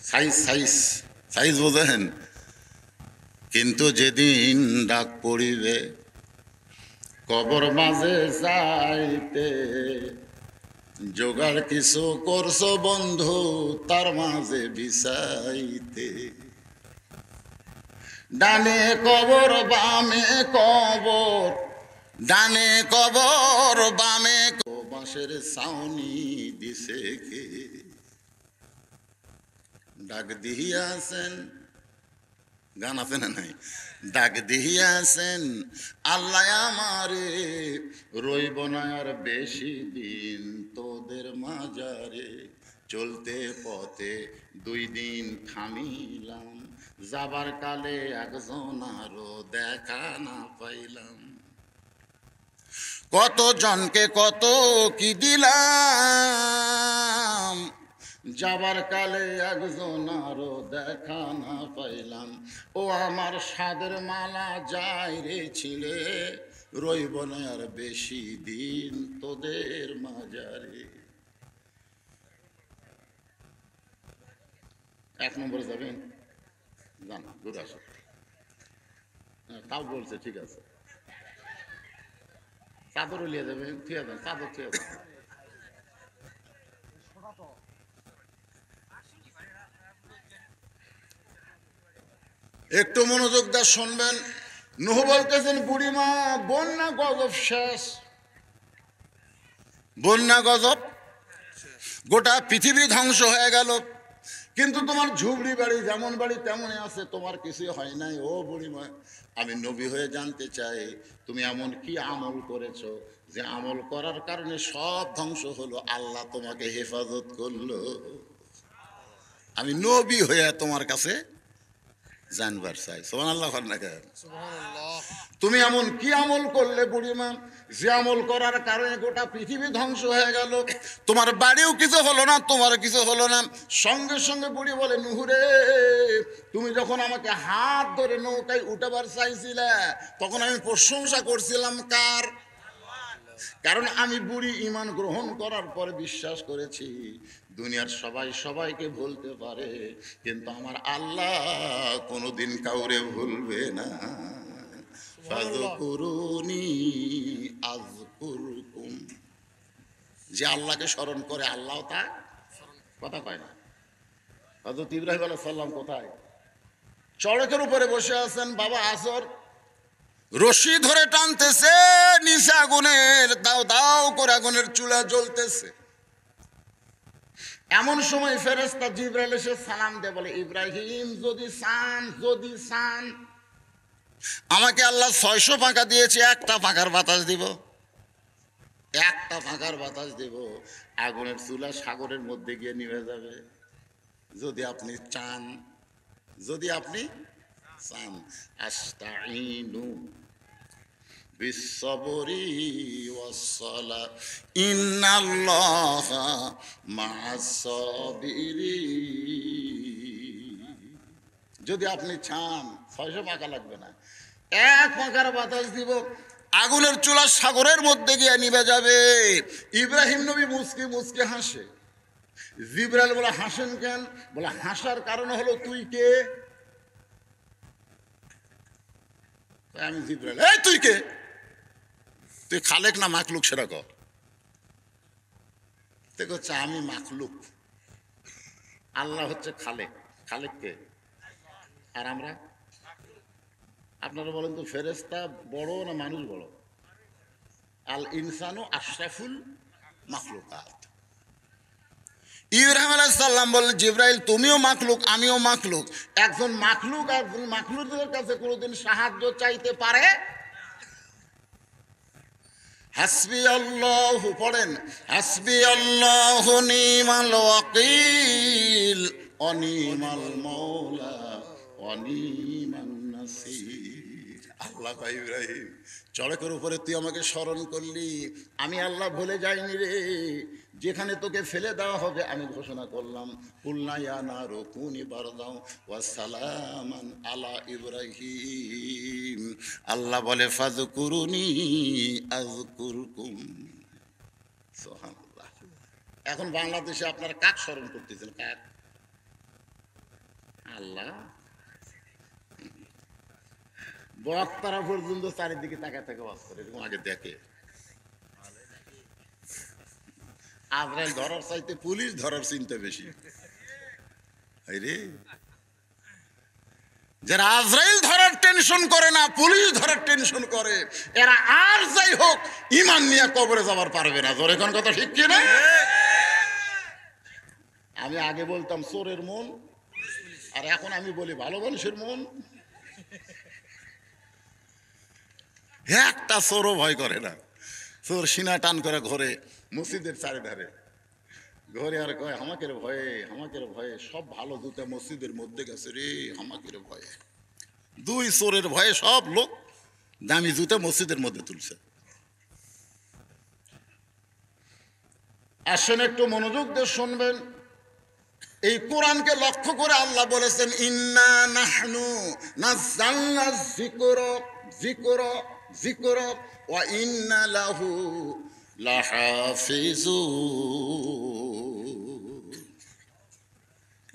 সাইজ সাইজ সাইজ বোঝেন। কিন্তু যেদিন ডাক পড়িবে কবর মাঝে যাইতে, জোগাড় কিছু করছো বন্ধু তার মাঝে বিছাইতে। ডানে কবর বামে কবর, ডানে কবর বামে বাঁশের ছাউনি দিছে কে, ডাক দিয়াছেন, গান আছে না নাই? ডাক দিয়াছেন আল্লাহ আমারে, রইব না আর বেশি দিন তোদের মাজারে। চলতে পথে 2 দিন থামিলাম, যাবার কালে একজন আরো দেখা না পাইলাম। কত জনকে কত কি দিলাম, যাবার কালে একজন আরো দেখা না পাইলাম। ও আমার সাদের মালা যাই রে ছিলে, রইব না আর বেশি দিন তোদের মাজারে। 1 নম্বরে যাবেন? জানা ঘুরে আসো। তাও বলছে ঠিক আছে, চাদরও নিয়ে যাবেন, ঠিক আছে চাদর ঠিক আছে। একটু মনোযোগ দিয়ে শুনবেন। নূহ বলতেছেন বুড়িমা বন্যা গজব শেষ, বন্যা গজব, গোটা পৃথিবী ধ্বংস হয়ে গেল, কিন্তু তোমার ঝুবড়ি বাড়ি যেমন বাড়ি তেমনই আছে, তোমার কিছুই হয় নাই। ও বুড়িমা, আমি নবী হয়ে জানতে চাই তুমি এমন কি আমল করেছো যে আমল করার কারণে সব ধ্বংস হলো, আল্লাহ তোমাকে হেফাজত করলো। আমি নবী হয়ে তোমার কাছে জানবার চাই। সুবহানাল্লাহ। তুমি এমন কি আমল করলে বুড়িমা যে আমল করার কারণে গোটা পৃথিবী ধ্বংস হয়ে গেল, তোমার বাড়িও কিছু হলো না, তোমার কিছু হলো না। সঙ্গে সঙ্গে বুড়ি বলে নুহুরে, তুমি যখন আমাকে হাত ধরে নৌকায় উঠাবার চাইছিলে তখন আমি প্রশংসা করছিলাম কার? কারণ আমি বুড়ি ঈমান গ্রহণ করার পরে বিশ্বাস করেছি দুনিয়ার সবাই সবাইকে ভুলতে পারে, কিন্তু আমার আল্লাহ কোনোদিন কাউরে ভুলবে না। ফাযকুরুনি আযকুরকুম, যে আল্লাহকে স্মরণ করে আল্লাহ তা কথা কয় না। হযরত ইব্রাহিম আলাইহিস সালাম কোথায়? চড়কের উপরে বসে আছেন, বাবা আসর রশি ধরে টানতেছে, নিচে আগুনের দাও দাও করে আগুনের চুলা জ্বলতেছে। এমন সময় ফেরেশতা জিবরাইল এসে সালাম দেয়, বলে ইব্রাহিম যদি চান আমাকে আল্লাহ 600 পাঁকা দিয়েছে, একটা পাঁকার বাতাস দিব, একটা পাঁকার বাতাস দিব, আগুনের চুলা সাগরের মধ্যে গিয়ে নিভে যাবে। যদি আপনি চান, যদি আপনি চান। আস্তাইনু বিসসবরি ওয়াসসালাহ ইন্নাল্লাহা মা'আস সাবিরিন। যদি আপনি চান 600 পাঁকা লাগবে না, 1 পাঁকার বাতাস দিব, আগুনের চুলা সাগরের মধ্যে গিয়ে নিভে যাবে। ইব্রাহিম নবী মুচকি মুচকি হাসে। জিবরাইল বলে হাসেন কেন? বলে হাসার কারণ হলো তুই কে? আমি জিবরাইল, এই তুই কে? তুই খালেক না মাখলুক সেটা কর। হচ্ছে আমি মাখলুক, আল্লাহ হচ্ছে খালেক। খালেক কে? আর আমরা? আপনারা বলেন তো ফেরেশতা বড় না মানুষ বড়? আল ইনসানু আশরাফুল মাখলুকাত। ইব্রাহিম আলাইহিস সালাম বললেন জিবরাইল তুমিও মাখলুক আমিও মাখলুক, একজন মাখলুক একজন মাখলুকের কাছে কোনোদিন সাহায্য চাইতে পারে? হাসবি আল্লাহু, পড়েন হাসবি আল্লাহু নিমাল ওয়াকিল অনিমাল মাওলা অনিমান নাসির। আল্লাহ কয় ইব্রাহিম চড়কের উপরে তুই আমাকে স্মরণ করলি, আমি আল্লাহ ভুলে যাইনি রে। যেখানে তোকে ফেলে দেওয়া হবে আমি ঘোষণা করলাম কুলনা ইয়া নারু কুনি বারদাও ওয়া সালামান আলা ইব্রাহিম। আল্লাহ বলে ফাযকুরুনি আযকুরকুম। সুবহানাল্লাহ। এখন বাংলাদেশে আপনারা কাক স্মরণ করতেছেন? কাক? আল্লাহ। বক্তারা পর্যন্ত চারিদিকে তাকায় থাকে বাস করে, এরকম আগে দেখে। আজরাইল ধরার চাইতে পুলিশ ধরার চিন্তা বেশি। রে যারা আজরাইল ধরার টেনশন করে না, পুলিশ ধরার টেনশন করে, এরা আর যাই হোক ইমান নিয়ে কবরে যাবার পারবে না। জোরে কোন কথা ঠিক কি না? আমি আগে বলতাম চোরের মন, আর এখন আমি বলি ভালো মানুষের মন। একটা চোরও ভয় করে না। চোর সিনা টান করে ঘরে, মসজিদের চারিধারে ঘরে, আর কয় হামাকের ভয়ে হামাকের ভয়ে সব ভালো জুতা মসজিদের মধ্যে গেছে রে, হামাকের ভয়ে। দুই চোরের ভয়ে সব লোক দামি জুতা মসজিদের মধ্যে তুলছে। আসেন একটু মনোযোগ দিয়ে শুনবেন। এই কোরআনকে লক্ষ্য করে আল্লাহ বলেছেন ইন্না নাহনু নাযালনা যিকরা যিকরা যিকরা ওয়া ইন্না লাহু লাহাফিজুন।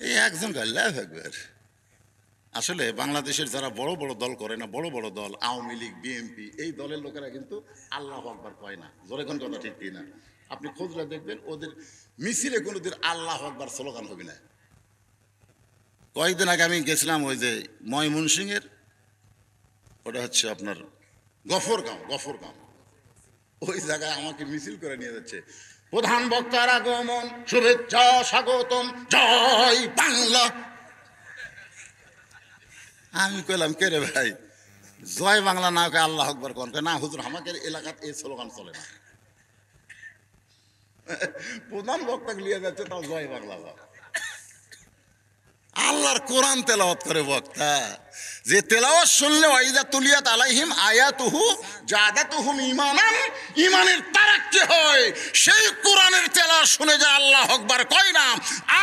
এই একজন আল্লাহু আকবার। আসলে বাংলাদেশের যারা বড় বড় দল করে না, বড় বড় দল আওয়ামী লীগ বিএনপি, এই দলের লোকেরা কিন্তু আল্লাহু আকবার কয় না। জোরে কোন কথা ঠিক কিনা? আপনি খোঁজলে দেখবেন ওদের মিছিলে কোনোদিন আল্লাহু আকবার স্লোগান হবে না। কয়েকদিন আগে আমি গেছিলাম ওই যে ময়মনসিংহের, ওটা হচ্ছে আপনার গফরগাঁও, গফরগাঁও, ওই জায়গায় আমাকে মিছিল করে নিয়ে যাচ্ছে। প্রধান বক্তার আগমন, শুভেচ্ছা স্বাগতম, জয় বাংলা। আমি কইলাম কে রে ভাই, জয় বাংলা না কে আল্লাহু আকবার কোন? না হুজুর আমাদের এলাকার এই স্লোগান চলে না। প্রধান বক্তা নিয়ে যাচ্ছে তাও জয় বাংলা। আল্লাহর কোরআন তেলাওয়াত করে বক্তা, যে তেলাওয়াত শুনলে ওয়াইদা তুলিয়াত আলাইহিম আয়াতুহু জাদাতুহুম ঈমানান, ঈমানের তারাক্কি হয়। সেই কোরআনের তেলাওয়াত শুনে যে আল্লাহু আকবার কয় না,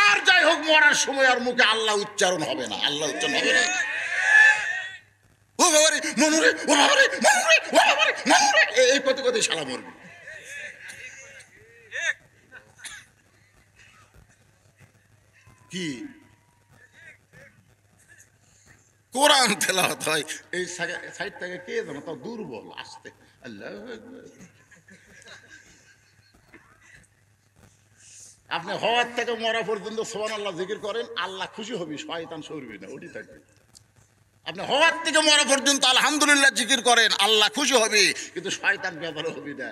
আর যাই হোক মরার সময় আর মুখে আল্লাহ উচ্চারণ হবে না, আল্লাহ উচ্চারণ হবে না। ও বাবারে মনুরে, ও বাবারে মনুরে, ও বাবারে মনুরে, এই কত কত শালা মরবে। কি কোরআন তেলাওয়াত হয় এই সাইড থেকে কে জানো, তাও দুর্বল আসতে আল্লাহু আকবার। আপনি হওয়ার থেকে মরা পর্যন্ত সুবহানাল্লাহ জিকির করেন, আল্লাহ খুশি হবি, শয়তান সরবি না, ওটি থাকবে। আপনি হওয়ার থেকে মরা পর্যন্ত আলহামদুলিল্লাহ জিকির করেন, আল্লাহ খুশি হবে, কিন্তু শয়তান বেদর হবি না।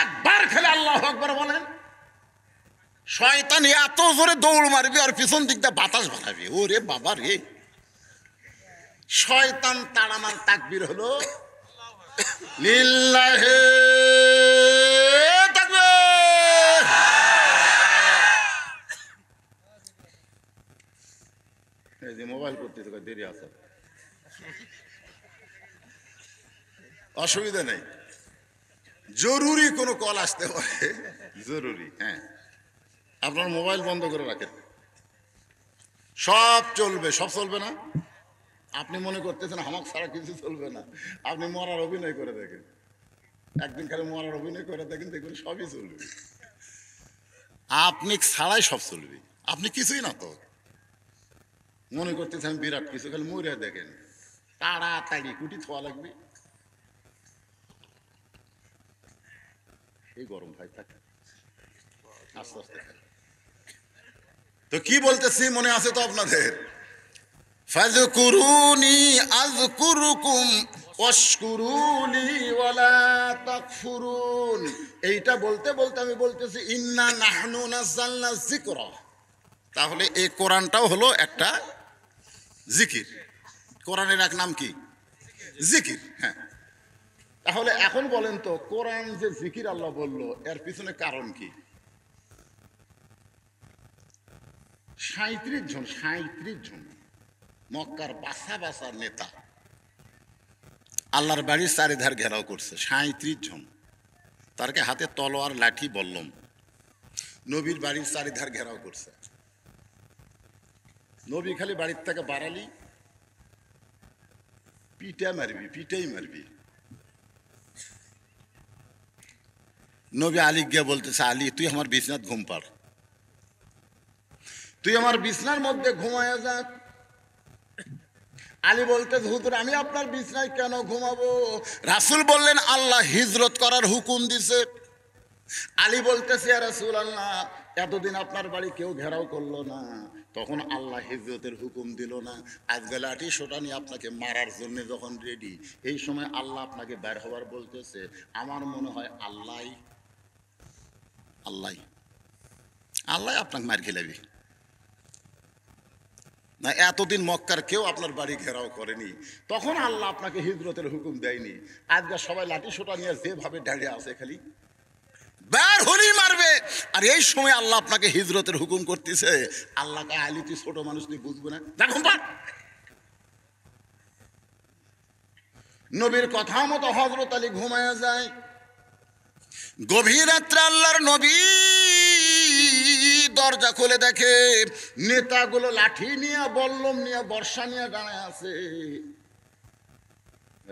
একবার খেলে আল্লাহু আকবার বলেন, শয়তান এত জোরে দৌড় মারবি আর পিছন দিক দিয়ে বাতাস বাড়াবি। ওরে বাবা রে, শয়তান তাড়ানোর তাকবীর হলো লিল্লাহি তাকবীর। এই যে মোবাইল করতেছে দেরি আছে, অসুবিধা নেই, জরুরি কোনো কল আসতে পারে, জরুরি। হ্যাঁ, আপনার মোবাইল বন্ধ করে রাখেন, সব চলবে। সব চলবে না? আপনি মনে করতেছেন আমাকে ছাড়া কিছু চলবে না, আপনি মরার অভিনয় করে দেখেন। একদিন খালি মরার অভিনয় করে দেখেন, দেখবেন সবই চলবে। আপনি ছাড়াই সব চলবে, আপনি কিছুই না তো। মনে করতেছেন বিরাট কিছু, খালি মরে দেখেন তাড়াতাড়ি কুটি থোয়া লাগবে। এই গরম ভাই থাকে আস্তে আস্তে। তো কি বলতেছি মনে আছে তো আপনাদের? ফাযকুরুনি আযকুরুকুম ওয়াশকুরুলি ওয়ালা তাকফুরুন। এইটা বলতে বলতে আমি বলতেছি ইন্না নাহনু নাযালনা যিকরা। তাহলে এই কোরআনটাও হলো একটা জিকির। কোরআনের এক নাম কি? জিকির। হ্যাঁ, তাহলে এখন বলেন তো কোরআন যে জিকির আল্লাহ বলল, এর পিছনে কারণ কি? 37 জন মক্কার বাসা বাসা নেতা আল্লাহর বাড়ির চারিধার ঘেরাও করছে। 37 জন, তারকে হাতে তলোয়ার লাঠি বল্লম, নবীর বাড়ির চারিধার ঘেরাও করছে। নবী খালি বাড়ির থেকে বাড়ালি পিটা মারবি, পিটাই মারবি। নবী আলী গিয়া বলতেছে, আলী তুই আমার বিছনাত ঘুম পাড়, তুই আমার বিছনার মধ্যে ঘুমায়া যা। আলী বলতেছে, হুজুর আমি আপনার বিছনায় কেন ঘুমাবো? রাসূল বললেন, আল্লাহ হিজরত করার হুকুম দিছে। আলী বলতেছে, ইয়া রাসূলুল্লাহ এতদিন আপনার বাড়ি কেউ ঘেরাও করলো না, তখন আল্লাহ হিজরতের হুকুম দিল না, আজকে লাঠি সোটা নিয়ে আপনাকে মারার জন্য যখন রেডি, এই সময় আল্লাহ আপনাকে বের হওয়ার বলতেছে। আমার মনে হয় আল্লাহ আল্লাহ আল্লাহ আপনাকে মার খেলাবি না। এতদিন মক্কার কেউ আপনার বাড়ি ঘেরাও করেনি, তখন আল্লাহ আপনাকে হিজরতের হুকুম দেয়নি। আজকে সবাই লাঠি সোটা নিয়ে যেভাবে দাঁড়িয়ে আছে খালি বের হলেই মারবে, আর এই সময় আল্লাহ আপনাকে হিজরতের হুকুম করতেছে। আল্লাহকে আলী তুই ছোট মানুষ, তুই বুঝবে না, দেখুন নবীর কথা মতো হযরত আলী ঘুমায়া যায়। গভীর রাত্রে আল্লাহর নবী দরজা খুলে দেখে নেতাগুলো লাঠি নিয়ে বল্লম নিয়ে বর্ষা নিয়ে দাঁড়ায় আছে।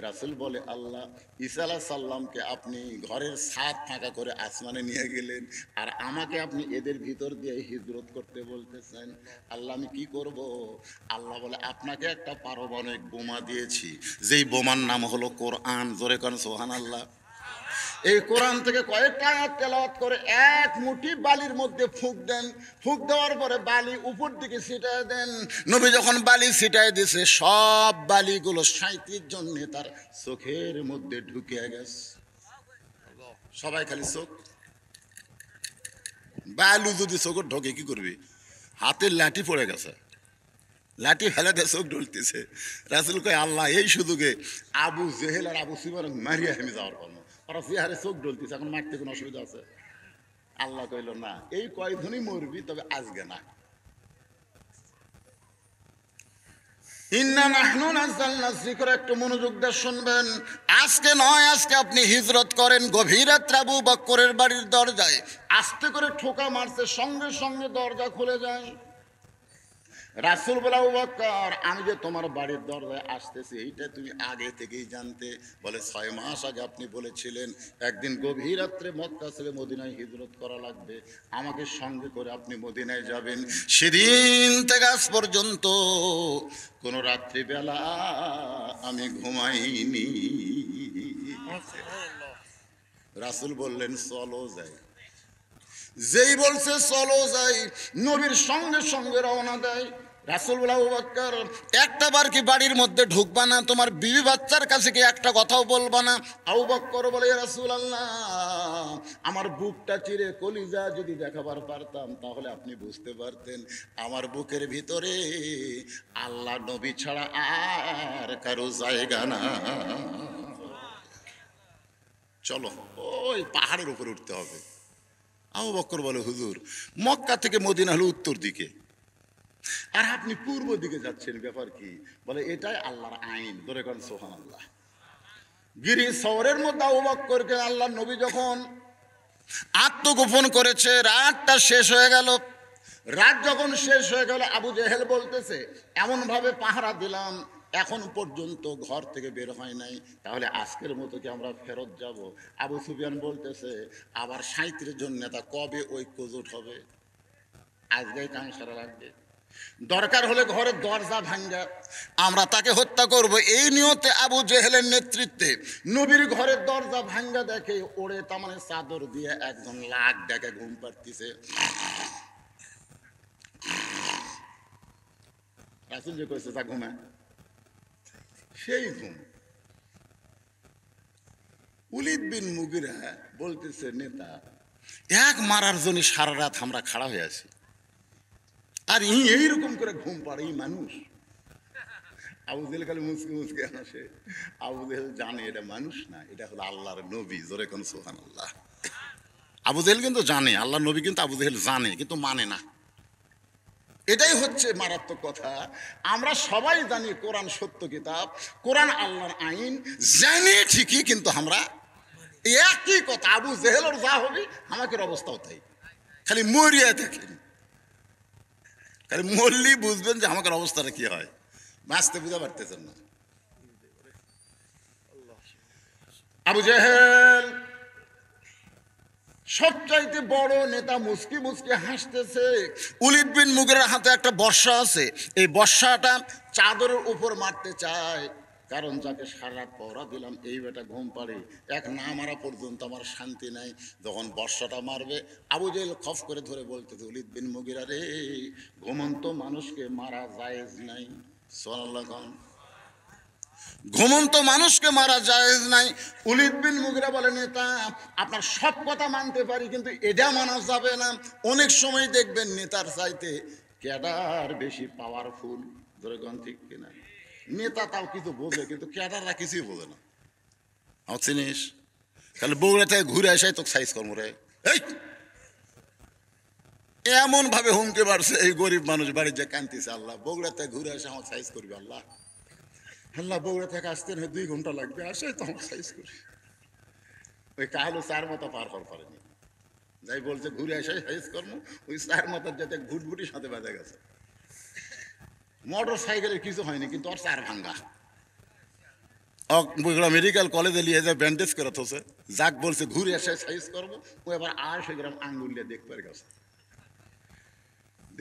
রাসূল বলে, আল্লাহ ঈসা আলাইহিস সালামকে আপনি ঘরের ছাদ ফাঁকা করে আসমানে নিয়ে গেলেন, আর আমাকে আপনি এদের ভিতর দিয়ে হিজরত করতে বলতেছেন, আল্লাহ আমি কি করব? আল্লাহ বলে, আপনাকে একটা পারমাণবিক বোমা দিয়েছি, যেই বোমার নাম হলো কোরআন। জোরে কোন সুবহানাল্লাহ। এই কোরআন থেকে কয়েকটা আয়াত তেলাওয়াত করে এক মুঠি বালির মধ্যে ফুঁক দেন, ফুঁক দেওয়ার পরে বালি উপর দিকে ছিটায় দেন। নবী যখন বালি ছিটায় দিছে, সব বালিগুলো 37 জন নেতার চোখের মধ্যে ঢুকে গেছে। সবাই খালি চোখ, বালু যদি চোখ ঢোকে কি করবি? হাতের লাঠি পড়ে গেছে, লাঠি ফেলে দিয়ে চোখ ঢুলতেছে। রাসূল কয়, আল্লাহ এই সুযোগে আবু জেহেল আর আবু সুফিয়ান মারিয়া হেমে যাওয়ার জন্য, ওরা চেহারে চোখ ঢুলতেছে, এখন মারতে কোনো অসুবিধা আছে? আল্লাহ কইল, না, এই কয়েকজনই মরবি, তবে আজকে না। ইন্না নাহনু নাযালনা যিকরা, একটু মনোযোগ দিয়ে শুনবেন। আজকে নয়, আজকে আপনি হিজরত করেন। গভীর রাত্রে আবু বকরের বাড়ির দরজায় আস্তে করে ঠোকা মারছে, সঙ্গে সঙ্গে দরজা খুলে যায়। রাসূল বলে, আবু বকর আমি যে তোমার বাড়ির দরজায় আসতেছি এইটা তুমি আগে থেকেই জানতে? বলে, 6 মাস আগে আপনি বলেছিলেন একদিন গভীর রাত্রে মক্কা ছেড়ে মদিনায় হিজরত করা লাগবে, আমাকে সঙ্গে করে আপনি মদিনায় যাবেন। সেদিন থেকে আজ পর্যন্ত কোনো রাত্রিবেলা আমি ঘুমাইনি। রাসূল বললেন, চলো যাই। যেই বলছে চলো যাই, নবীর সঙ্গে সঙ্গে রওনা দেয়। রাসূল বলে, আবু বকর একটা বার কি বাড়ির মধ্যে ঢুকবা না? তোমার বিবি বাচ্চার কাছে কি একটা কথাও বলবা না? আবু বকর বলে, ইয়া রাসূলুল্লাহ আমার বুকটা চিরে কলিজা যদি দেখাবার পারতাম তাহলে আপনি বুঝতে পারতেন আমার বুকের ভিতরে আল্লাহ নবী ছাড়া আর কারো জায়গা না। চলো ওই পাহাড়ের উপরে উঠতে হবে। আবু বকর বলে, হুজুর মক্কা থেকে মদিনা হলো উত্তর দিকে, আর আপনি পূর্ব দিকে যাচ্ছেন, ব্যাপার কি? বলে, এটাই আল্লাহর আইন। ধরে কোন সুবহানাল্লাহ। গিরি শহরের মধ্যে আবু বকরকে আল্লাহর নবী যখন আত্মগোপন করেছে, রাতটা শেষ হয়ে গেল। রাত যখন শেষ হয়ে গেল, আবু জেহেল বলতেছে, এমন ভাবে পাহারা দিলাম এখন পর্যন্ত ঘর থেকে বের হয় নাই, তাহলে আজকের মতো কি আমরা ফেরত যাব? আবু সুফিয়ান বলতেছে, আবার 37 জন নেতা কবে ঐক্য জোট হবে? আজকেই কাম সারা লাগবে। দরকার হলে ঘরের দরজা ভাঙ্গা আমরা তাকে হত্যা করব, এই নিয়তে আবু জেহেলের নেতৃত্বে নবীর ঘরের দরজা ভাঙ্গা দেখে ওরে তার মানে চাদর দিয়ে একজন লাখ ডেকে ঘুম পাড়তিছে। রাসূল যে কইছে তা ঘুমা, সেই ঘুম। উলিদ বিন মুগিরা বলতেছে, নেতা এক মারার জন্য সারা রাত আমরা খাড়া হয়ে আছি, আর এইরকম করে ঘুম পাড়ে এই মানুষ। আবু জেহেল খালি মুসকে মুসকে হাসে। আবু জেহেল জানে এটা মানুষ না, এটা হলো আল্লাহর নবী। জোরে কোন সুবহানাল্লাহ। আবু জেহেল কিন্তু জানে আল্লাহর নবী, কিন্তু আবু জেহেল জানে কিন্তু মানে না। এটাই হচ্ছে মারাত্মক কথা। আমরা সবাই জানি কোরআন সত্য কিতাব, কোরআন আল্লাহর আইন, জানি ঠিকই, কিন্তু আমরা একই কথা। আবু জেহেলের যা হবে আমাদের অবস্থাও তাই, খালি মরিয়া দেখেন, খালি মরলি বুঝবেন যে আমাদের অবস্থাটা কি হয়। বাঁচতে বুঝতে পারতেছেন না। আবু জেহেল সবচাইতে বড় নেতা, মুস্কি মুস্কি হাসতেছে। উলিদ বিন মুগিরার হাতে একটা বর্ষা আছে, এই বর্ষাটা চাদরের উপর মারতে চায়, কারণ যাকে সারা রাত পহরা দিলাম এই বেটা ঘুম পাড়ে, এক না মারা পর্যন্ত আমার শান্তি নাই। যখন বর্ষাটা মারবে, আবু জেহেল খফ করে ধরে বলতেছে, উলিদ বিন মুগিরা রে, ঘুমন্ত মানুষকে মারা জায়েজ নাই। সুবহানাল্লাহ। ঘুমন্ত মানুষকে মারা জায়েজ নাই। উলিদ বিন মুগিরা বলে, নেতা আপনার সব কথা মানতে পারি, কিন্তু এটা মানা যাবে না। অনেক সময় দেখবেন নেতার চাইতে ক্যাডার বেশি পাওয়ারফুল। ধরে গণ ঠিক কিনা? নেতা তাও কিছু বোঝে, কিন্তু ক্যাডাররা কিছুই বোঝে না। আমার চিনিস, তাহলে বগুড়া থেকে ঘুরে আসাই তোকে সাইজ কর্ম রে, এই এমন ভাবে হুমকে বাড়ছে এই গরিব মানুষ বাড়ির যে কান্তিছে, আল্লাহ বগুড়া থেকে ঘুরে আসে আমার সাইজ করবি। আল্লাহ আল্লাহ বগুড়া থেকে আসতে না 2 ঘন্টা লাগবে, আসে তো আমার সাইজ করি। ওই কাহলো 4 মাথা পার হওয়ার পারেনি, যাই বলছে ঘুরে আসে সাইজ কর্ম, ওই 4 মাথার যাতে ঘুটঘুটির সাথে বাজে গেছে। মোটর সাইকেলের কিছু হয়নি, কিন্তু ওর 4 ভাঙ্গা। বগুড়া মেডিকেল কলেজে নিয়ে যায় ব্যান্ডেজ করে থোছে, যাক বলছে ঘুরে আসে সাইজ করবো, ও এবার 800 গ্রাম আঙ্গুল দিয়ে দেখবার গেছে।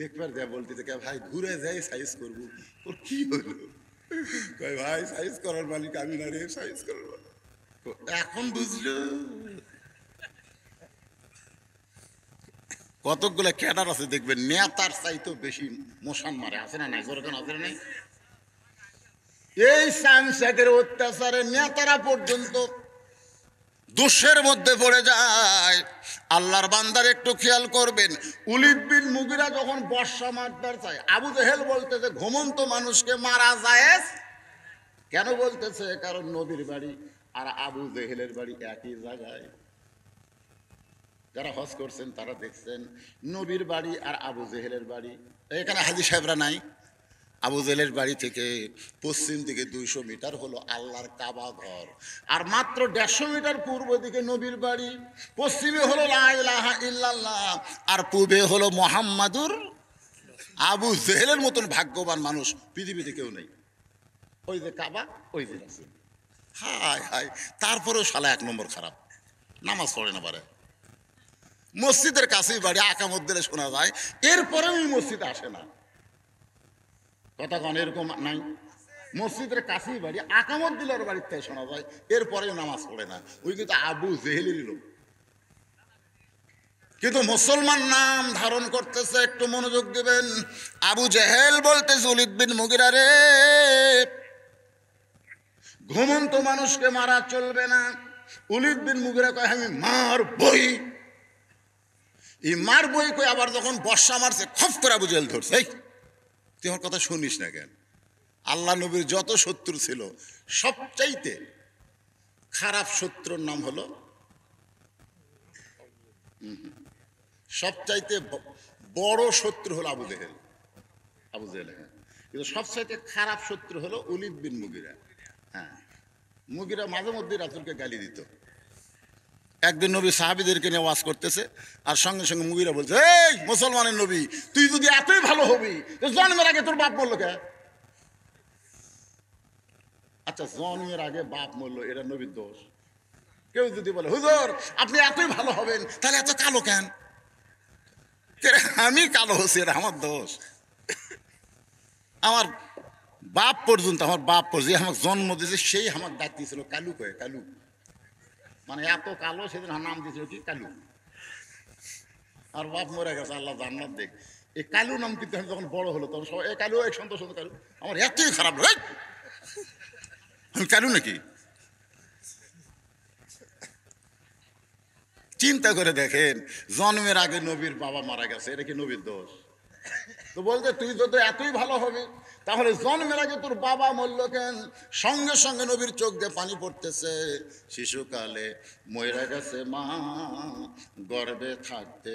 দেখবার দেয়া বলতেছে, কে ভাই ঘুরে যাই সাইজ করবো, ওর কি হলো? ভাই সাইজ করার মালিক আমি না রে, সাইজ করার মালিক। এখন বুঝলো কতকগুলো ক্যাডার আছে দেখবেন নেতার চাইতেও বেশি মশান মারে, আছে না নাই? যেরকম আছে না নাই? এই সানসেটের অত্যাচারে নেতারা পর্যন্ত দোষের মধ্যে পড়ে যায়। আল্লাহর বান্দার একটু খেয়াল করবেন, উলিদ বিন মুগিরা যখন বর্ষা মারবার চায়, আবু জেহেল বলতেছে ঘুমন্ত মানুষকে মারা জায়েজ। কেন বলতেছে? কারণ নবীর বাড়ি আর আবু জেহেলের বাড়ি একই জায়গায়। যারা হজ করছেন তারা দেখছেন নবীর বাড়ি আর আবু জেহেলের বাড়ি এখানে। হাজী সাহেবরা নাই? আবু জেহেলের বাড়ি থেকে পশ্চিম দিকে 200 মিটার হলো আল্লাহর কাবা ঘর, আর মাত্র 150 মিটার পূর্ব দিকে নবীর বাড়ি। পশ্চিমে হলো লা ইলাহা ইল্লাল্লাহ, আর পূবে হলো মুহাম্মাদুর। আবু জেহেলের মতন ভাগ্যবান মানুষ পৃথিবীতে কেউ নেই। ওই যে কাবা, ওই যে রাসূল। হায় হায়, তারপরেও শালা 1 নম্বর খারাপ, নামাজ পড়ে না পারে। মসজিদের কাছেই বাড়ি, আকামত দিলে শোনা যায়, এরপরেও ওই মসজিদে আসে না। কথা কন এরকম নাই? মসজিদের কাছেই বাড়ি, আকামত দিলে ওর বাড়ির থেকে শোনা যায়, এরপরেও নামাজ পড়ে না। ওই কিন্তু আবু জেহেলেরই লোক, কিন্তু মুসলমান নাম ধারণ করতেছে। একটু মনোযোগ দিবেন। আবু জেহেল বলতেছে, উলিদ বিন মুগিরা রে, ঘুমন্ত মানুষকে মারা চলবে না। উলিদ বিন মুগিরা কয়, আমি মারবই। এই মারবই কই, আবার যখন বর্ষা মারছে খপ করে আবু জেহেল ধরছে, এই তুই আমার কথা শুনিস না কেন? আল্লাহ নবীর যত শত্রু ছিল সবচাইতে খারাপ শত্রুর নাম হলো, সবচাইতে বড় শত্রু হলো আবু জেহেল। আবু জেহেল, হ্যাঁ, কিন্তু সবচাইতে খারাপ শত্রু হলো উলিদ বিন মুগিরা। হ্যাঁ, মুগিরা মাঝে মধ্যে রাসূলকে গালি দিত। একদিন নবী সাহাবীদেরকে নিয়ে ওয়াজ করতেছে, আর সঙ্গে সঙ্গে মুগিরা বলছে, এই মুসলমানের নবী, তুই যদি এতই ভালো হবি, জন্মের আগে তোর বাপ বললো কে? আচ্ছা, জন্মের আগে বাপ মরলো, এটা নবীর দোষ? কেউ যদি বলে হুজুর আপনি এতই ভালো হবেন, তাহলে এত কালো কেন? আমি কালো হচ্ছি, এটা আমার দোষ? আমার বাপ পর্যন্ত, আমার বাপ যে আমাকে জন্ম দিয়েছে সেই আমার ডাক দিয়েছিল কালু, কয়ে কালু, মানে এত কালো, সেদিন নাম দিয়েছিল কি কালু। আর বাপ মরে গেছে, আল্লাহ জান্নাত দেখ। এই কালু নাম কিন্তু আমি যখন বড় হলো তখন সবাই এই কালু, এক সন্তোষ কালু, আমার এতই খারাপ লাগে, আমি কালু নাকি? চিন্তা করে দেখেন, জন্মের আগে নবীর বাবা মারা গেছে, এটা কি নবীর দোষ? তো বলতে তুই যদি এতই ভালো হবে, তাহলে জন্মের আগে তোর বাবা মরল কেন? সঙ্গে সঙ্গে নবীর চোখ দিয়ে পানি পড়তেছে। শিশুকালে মইরা গেছে মা, গর্ভে থাকতে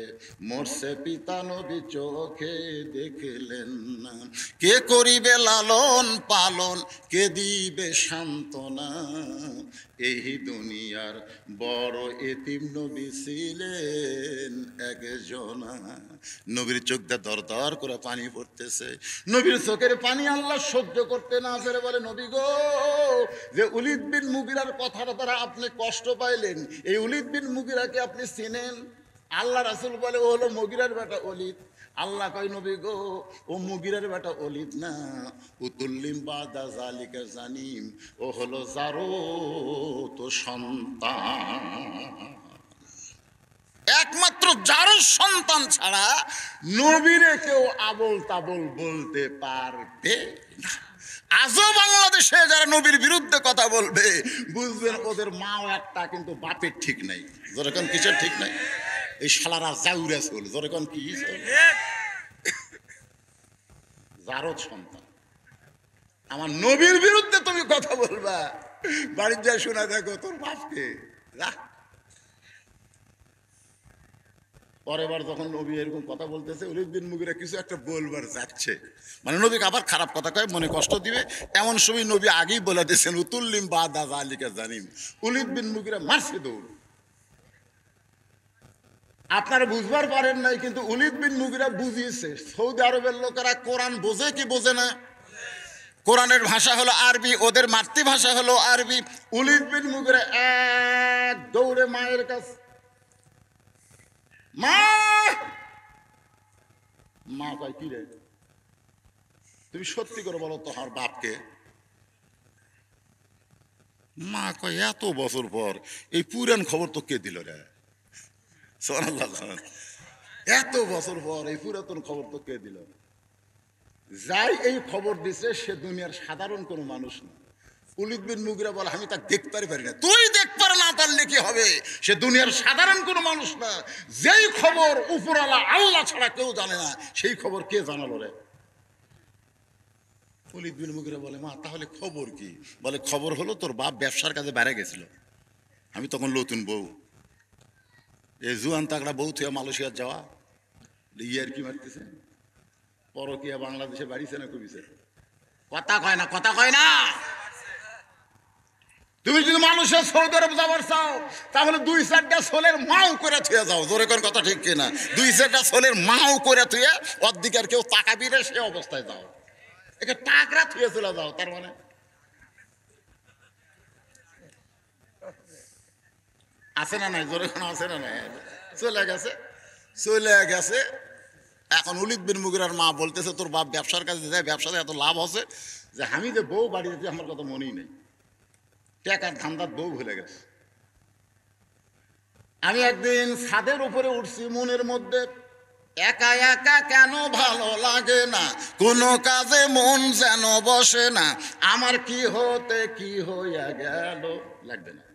মরছে পিতা, নবী চোখে দেখলেন না। কে করিবে লালন পালন, কে দিবে সান্ত্বনা? এই দুনিয়ার বড় এতিম নবী ছিলেন একজনা। নবীর চোখ দিয়ে দর দর করে পানি পড়তেছে। নবীর চোখের পানি আল্লাহ সহ্য করতে না পেরে বলে, নবী গো, যে উলিদ বিন মুগিরার কথাটা দ্বারা আপনি কষ্ট পাইলেন, এই উলিদ বিন মুগিরাকে আপনি চিনেন? আল্লাহ রাসূল বলে, ও হলো মুগিরার বেটা ওলীদ। আল্লাহ কয়, নবী গো, ও মুগিরার বেটা ওলীদ না, উতুল্লিম বাদা জালিকা জানিম, ও হলো জারুত সন্তান। একমাত্র জারুর সন্তান ছাড়া নবীরে কেউ আবল তাবল বলতে পারবে না। আজও বাংলাদেশে যারা নবীর বিরুদ্ধে কথা বলবে, বুঝবেন ওদের মাও একটা, কিন্তু বাপের ঠিক নাই। যেরকম কিসের ঠিক নাই? এই শালারা জাউরা চল, যেরকম কি জারদ সন্তান। আমার নবীর বিরুদ্ধে তুমি কথা বলবা, বাড়ির যা শোনা দেখো তোর বাপকে। পরের বার যখন নবী এরকম কথা বলতেছে, উলিদ বিন মুগিরা কিছু একটা বলবার যাচ্ছে, মানে নবীকে আবার খারাপ কথা কয়, মনে কষ্ট দিবে, এমন সময় নবী আগেই বলে দিয়েছেন, উতুল্লিম বাদা জালিকা জানিম। উলিদ বিন মুগিরা মারছে দৌড়। আপনারা বুঝবার পারেন নাই, কিন্তু উলিদ বিন মুগিরা বুঝিয়েছে। সৌদি আরবের লোকেরা কোরআন বোঝে কি বোঝে না? কোরআনের ভাষা হলো আরবি, ওদের মাতৃভাষা হলো আরবি। উলিদ বিন মুগিরা এক দৌড়ে মায়ের কাছে, মা, মা কয় কি রে, তুমি সত্যি করে বলো তোমার বাপকে? মা কয়, এত বছর পর এই পুরান খবর তো কে দিল রে? এত বছর পর এই পুরাতন খবর তো কে দিল? যাই এই খবর দিছে সে দুনিয়ার সাধারণ কোনো মানুষ না। উলিদ বিন মুগিরা বলে, আমি তাকে দেখতে পারি না। তুই দেখতে না পারলে কি হবে? সে দুনিয়ার সাধারণ কোনো মানুষ না। যেই খবর উপরওয়ালা আল্লাহ ছাড়া কেউ জানে না, সেই খবর কে জানালো রে? উলিদ বিন মুগিরা বলে, মা তাহলে খবর কি? বলে, খবর হলো তোর বাপ ব্যবসার কাজে বেড়ে গেছিল, আমি তখন নতুন বউ, এই জুয়ান তাগড়া বউ থেকে মালয়েশিয়ার যাওয়া, ইয়ার কি মারতেছে, পরকিয়া বাংলাদেশে বাড়িছে না কমিছে? কথা কয় না, কথা কয় না। তুমি যদি মানুষের সৌদি আরব যাবার চাও, তাহলে 2-4টা ছোলের মাও করে থুয়ে যাও। জোরে কোন কথা ঠিক কিনা? 2-4টা ছোলের মাও করে থুয়ে, অর্ধেক আর কেউ তাকাবি না, সে অবস্থায় যাও। একে টাকরা থুয়ে চলে যাও। তার মানে আছে না নাই? জোরে কোন আছে না নাই? চলে গেছে, চলে গেছে। এখন উলিদ বিন মুগিরার মা বলতেছে, তোর বাপ ব্যবসার কাজে যায়, ব্যবসাতে এত লাভ আছে যে আমি যে বউ বাড়িতে আমার কথা মনেই নেই, টাকার ধান্দার বউ ভুলে গেছে। আমি একদিন ছাদের উপরে উঠছি, মনের মধ্যে একা একা কেন ভালো লাগে না, কোনো কাজে মন যেন বসে না, আমার কি হতে কি হইয়া গেল। লাগবে না,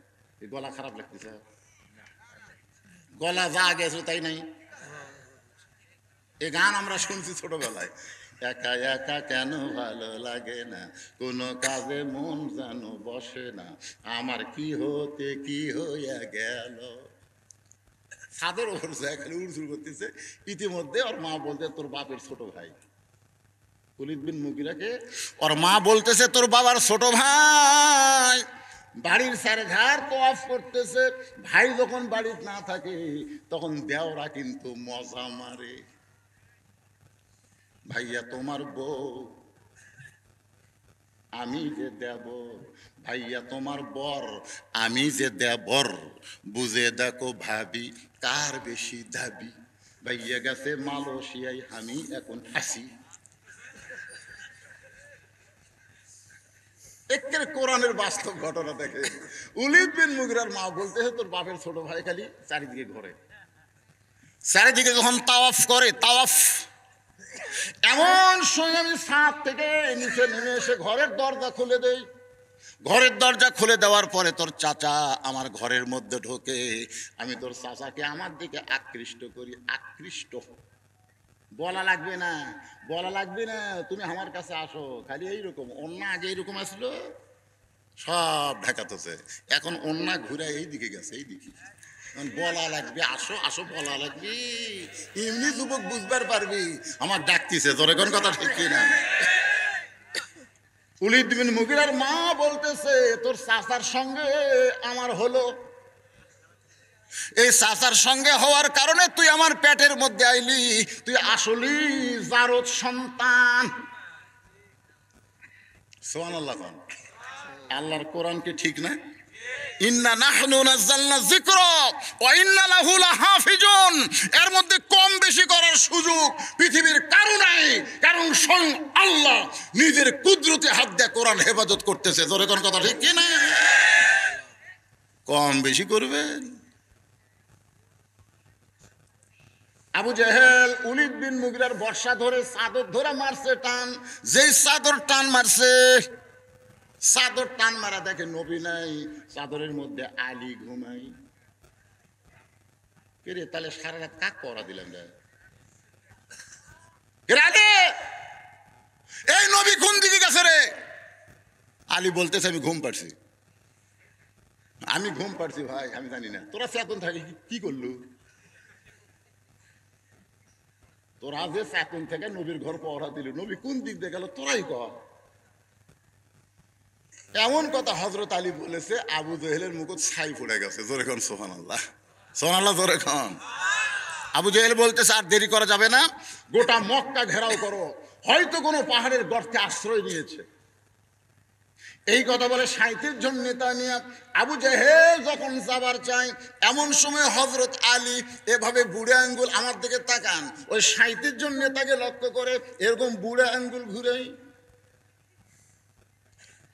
এই গলা খারাপ লাগতেছে, গলা যা গেছে তাই নাই। এই গান আমরা শুনছি ছোটবেলায়, একা একা কেন ভালো লাগে না, কোনো কাজে মন যেন বসে না, আমার কি হতে কি হইয়া গেল। ছাদের ওপর খালি উড়ঝুড় করতেছে। ইতিমধ্যে ওর মা বলতে, তোর বাপের ছোট ভাই উলিদ বিন মুগিরাকে ওর মা বলতেছে, তোর বাবার ছোট ভাই বাড়ির চারধার তওয়াফ করতেছে। ভাই যখন বাড়িতে না থাকে তখন দেওরা কিন্তু মজা মারে, ভাইয়া তোমার বউ আমি যে দেবর, ভাইয়া তোমার বর, আমি যে দেবর, বুঝে দেখো ভাবি কার বেশি দাবি। ভাইয়া গেছে মালয়েশিয়ায়, আমি এখন আসি। একের কোরআনের বাস্তব ঘটনা দেখে উলিদ বিন মুগিরার মা বলতেছে, তোর বাপের ছোট ভাই খালি চারিদিকে ঘোরে, চারিদিকে যখন তাওয়াফ করে, তাওয়াফ, এমন সময় আমি ছাদ থেকে নিচে নেমে এসে ঘরের দরজা খুলে দেই। ঘরের দরজা খুলে দেওয়ার পরে তোর চাচা আমার ঘরের মধ্যে ঢোকে। আমি তোর চাচাকে আমার দিকে আকৃষ্ট করি। আকৃষ্ট বলা লাগবে না, বলা লাগবে না, তুমি আমার কাছে আসো। খালি এইরকম অন্য আগে এইরকম আসলো, সব ঢাকাতেছে, এখন অন্য ঘুরে এই দিকে গেছে, এই দিকে। বলা লাগবে আসো আসো, বলা লাগবে, এমনি যুবক বুঝবার পারবি আমার ডাকতিছে। তোর এখন কথা ঠিক কিনা? উলিদ বিন মুগিরার মা বলতেছে, তোর চাচার সঙ্গে আমার হলো, এই চাচার সঙ্গে হওয়ার কারণে তুই আমার পেটের মধ্যে আইলি, তুই আসলি জারদ সন্তান। সুবহানাল্লাহ। আল্লাহর কোরআন কি ঠিক না? ইন্না নাহনু নাযালনা যিকরা ওয়া ইন্না লাহু লাহাফিজুন। এর মধ্যে কম বেশি করার সুযোগ পৃথিবীর কারো নাই, কারণ স্বয়ং আল্লাহ নিজের কুদরতে হাত দিয়ে কোরআন হেফাজত করতেছে। জোরে কোন কথা ঠিক কি না? কম বেশি করবেন। আবু জেহেল উলিদ বিন মুগিরার বর্ষা ধরে চাদর ধরে মারছে টান। যেই চাদর টান মারছে, চাদর টান মারা দেখে নবী নাই, চাদরের মধ্যে আলী ঘুমাই। রে তাহলে সারা রাত কাক পড়া দিলাম রে? এই নবী কোন দিকে গেছে রে? আলী বলতেছে, আমি ঘুম পাড়ছি, আমি ঘুম পাড়ছি। ভাই আমি জানি না তোরা চেতন থাকি কি করলু, তোরা যে চেতন থেকে নবীর ঘর পড়া দিল, নবী কোন দিক দিয়ে গেল তোরাই কর। এমন কথা হযরত আলী বলেছে, আবু জেহেলের মুকুট ছাই পড়ে গেছে। জোরে খান সুবহানাল্লাহ, সুবহানাল্লাহ জোরে খান। আবু জেহেল বলতেছে, আর দেরি করা যাবে না, গোটা মক্কা ঘেরাও করো, হয়তো কোনো পাহাড়ের গর্তে আশ্রয় নিয়েছে। এই কথা বলে 37 জন নেতা নিয়ে আবু জেহেল যখন যাবার চায়, এমন সময় হযরত আলী এভাবে বুড়ে আঙ্গুল, আমার দিকে তাকান, ওই 37 জন নেতাকে লক্ষ্য করে এরকম বুড়ে আঙ্গুল ঘুরে।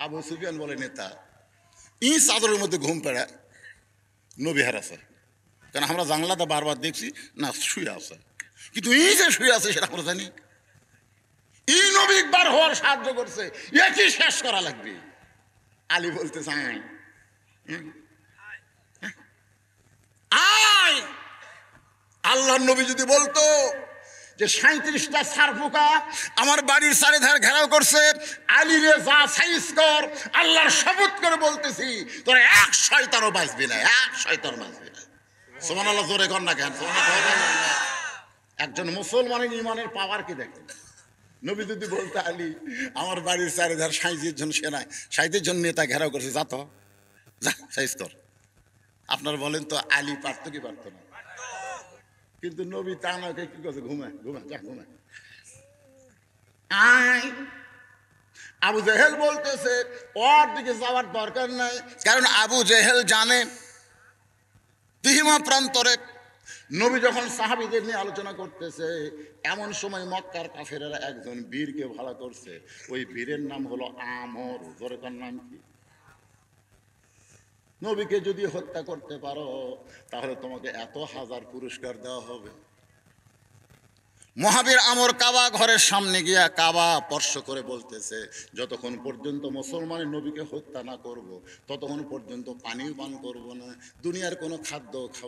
আবু সুফিয়ান বলে, নেতা ই চাদরের মধ্যে ঘুম পেড়া নবী হারাছে, কারণ আমরা জানলাতে বারবার দেখছি না শুয়ে আছে, কিন্তু এই যে শুয়ে আছে সেটা আমরা জানি। এই নবী একবার হওয়ার সাহায্য করছে, একই শেষ করা লাগবে। আলী বলতে চাই, আয়। আল্লাহর নবী যদি বলতো যে 37টা সারপোকা আমার বাড়ির চারিধার ঘেরাও করছে, আলী রে যা সাইজ কর, আল্লাহর শপথ করে বলতেছি তোরা এক শয়তানও বাঁচবি না, এক শয়তান বাঁচবি না। সুবহানাল্লাহ জোরে কর না কেন? একজন মুসলমানের ঈমানের পাওয়ার কি দেখেন। নবী যদি বলতে, আলী আমার বাড়ির চারিধার 37 জন সেনা, 37 জন নেতা ঘেরাও করছে, যা তো যা সাইজ কর। আপনার বলেন তো আলী পারতো কি পারতো না? কিন্তু নবী তা নয়, কি করছে, ঘুমায় ঘুমায় যা ঘুমায়। আয়। আবু জেহেল বলতেছে ওর দিকে যাওয়ার দরকার নাই, কারণ আবু জেহেল জানে তিহিমা প্রান্তরে নবী যখন সাহাবীদের নিয়ে আলোচনা করতেছে, এমন সময় মক্কার কাফেরেরা একজন বীরকে ভাড়া করছে। ওই বীরের নাম হলো আমর। জোরেকার নাম কি? নবীকে যদি হত্যা করতে পারো তাহলে তোমাকে এত হাজার পুরস্কার দেওয়া হবে। মহাবীর আমর কাবা ঘরের সামনে গিয়া কাবা স্পর্শ করে বলতেছে, যতক্ষণ পর্যন্ত মুসলমানের নবীকে হত্যা না করব ততক্ষণ পর্যন্ত পানিও পান করব না, দুনিয়ার কোনো খাদ্য খাবো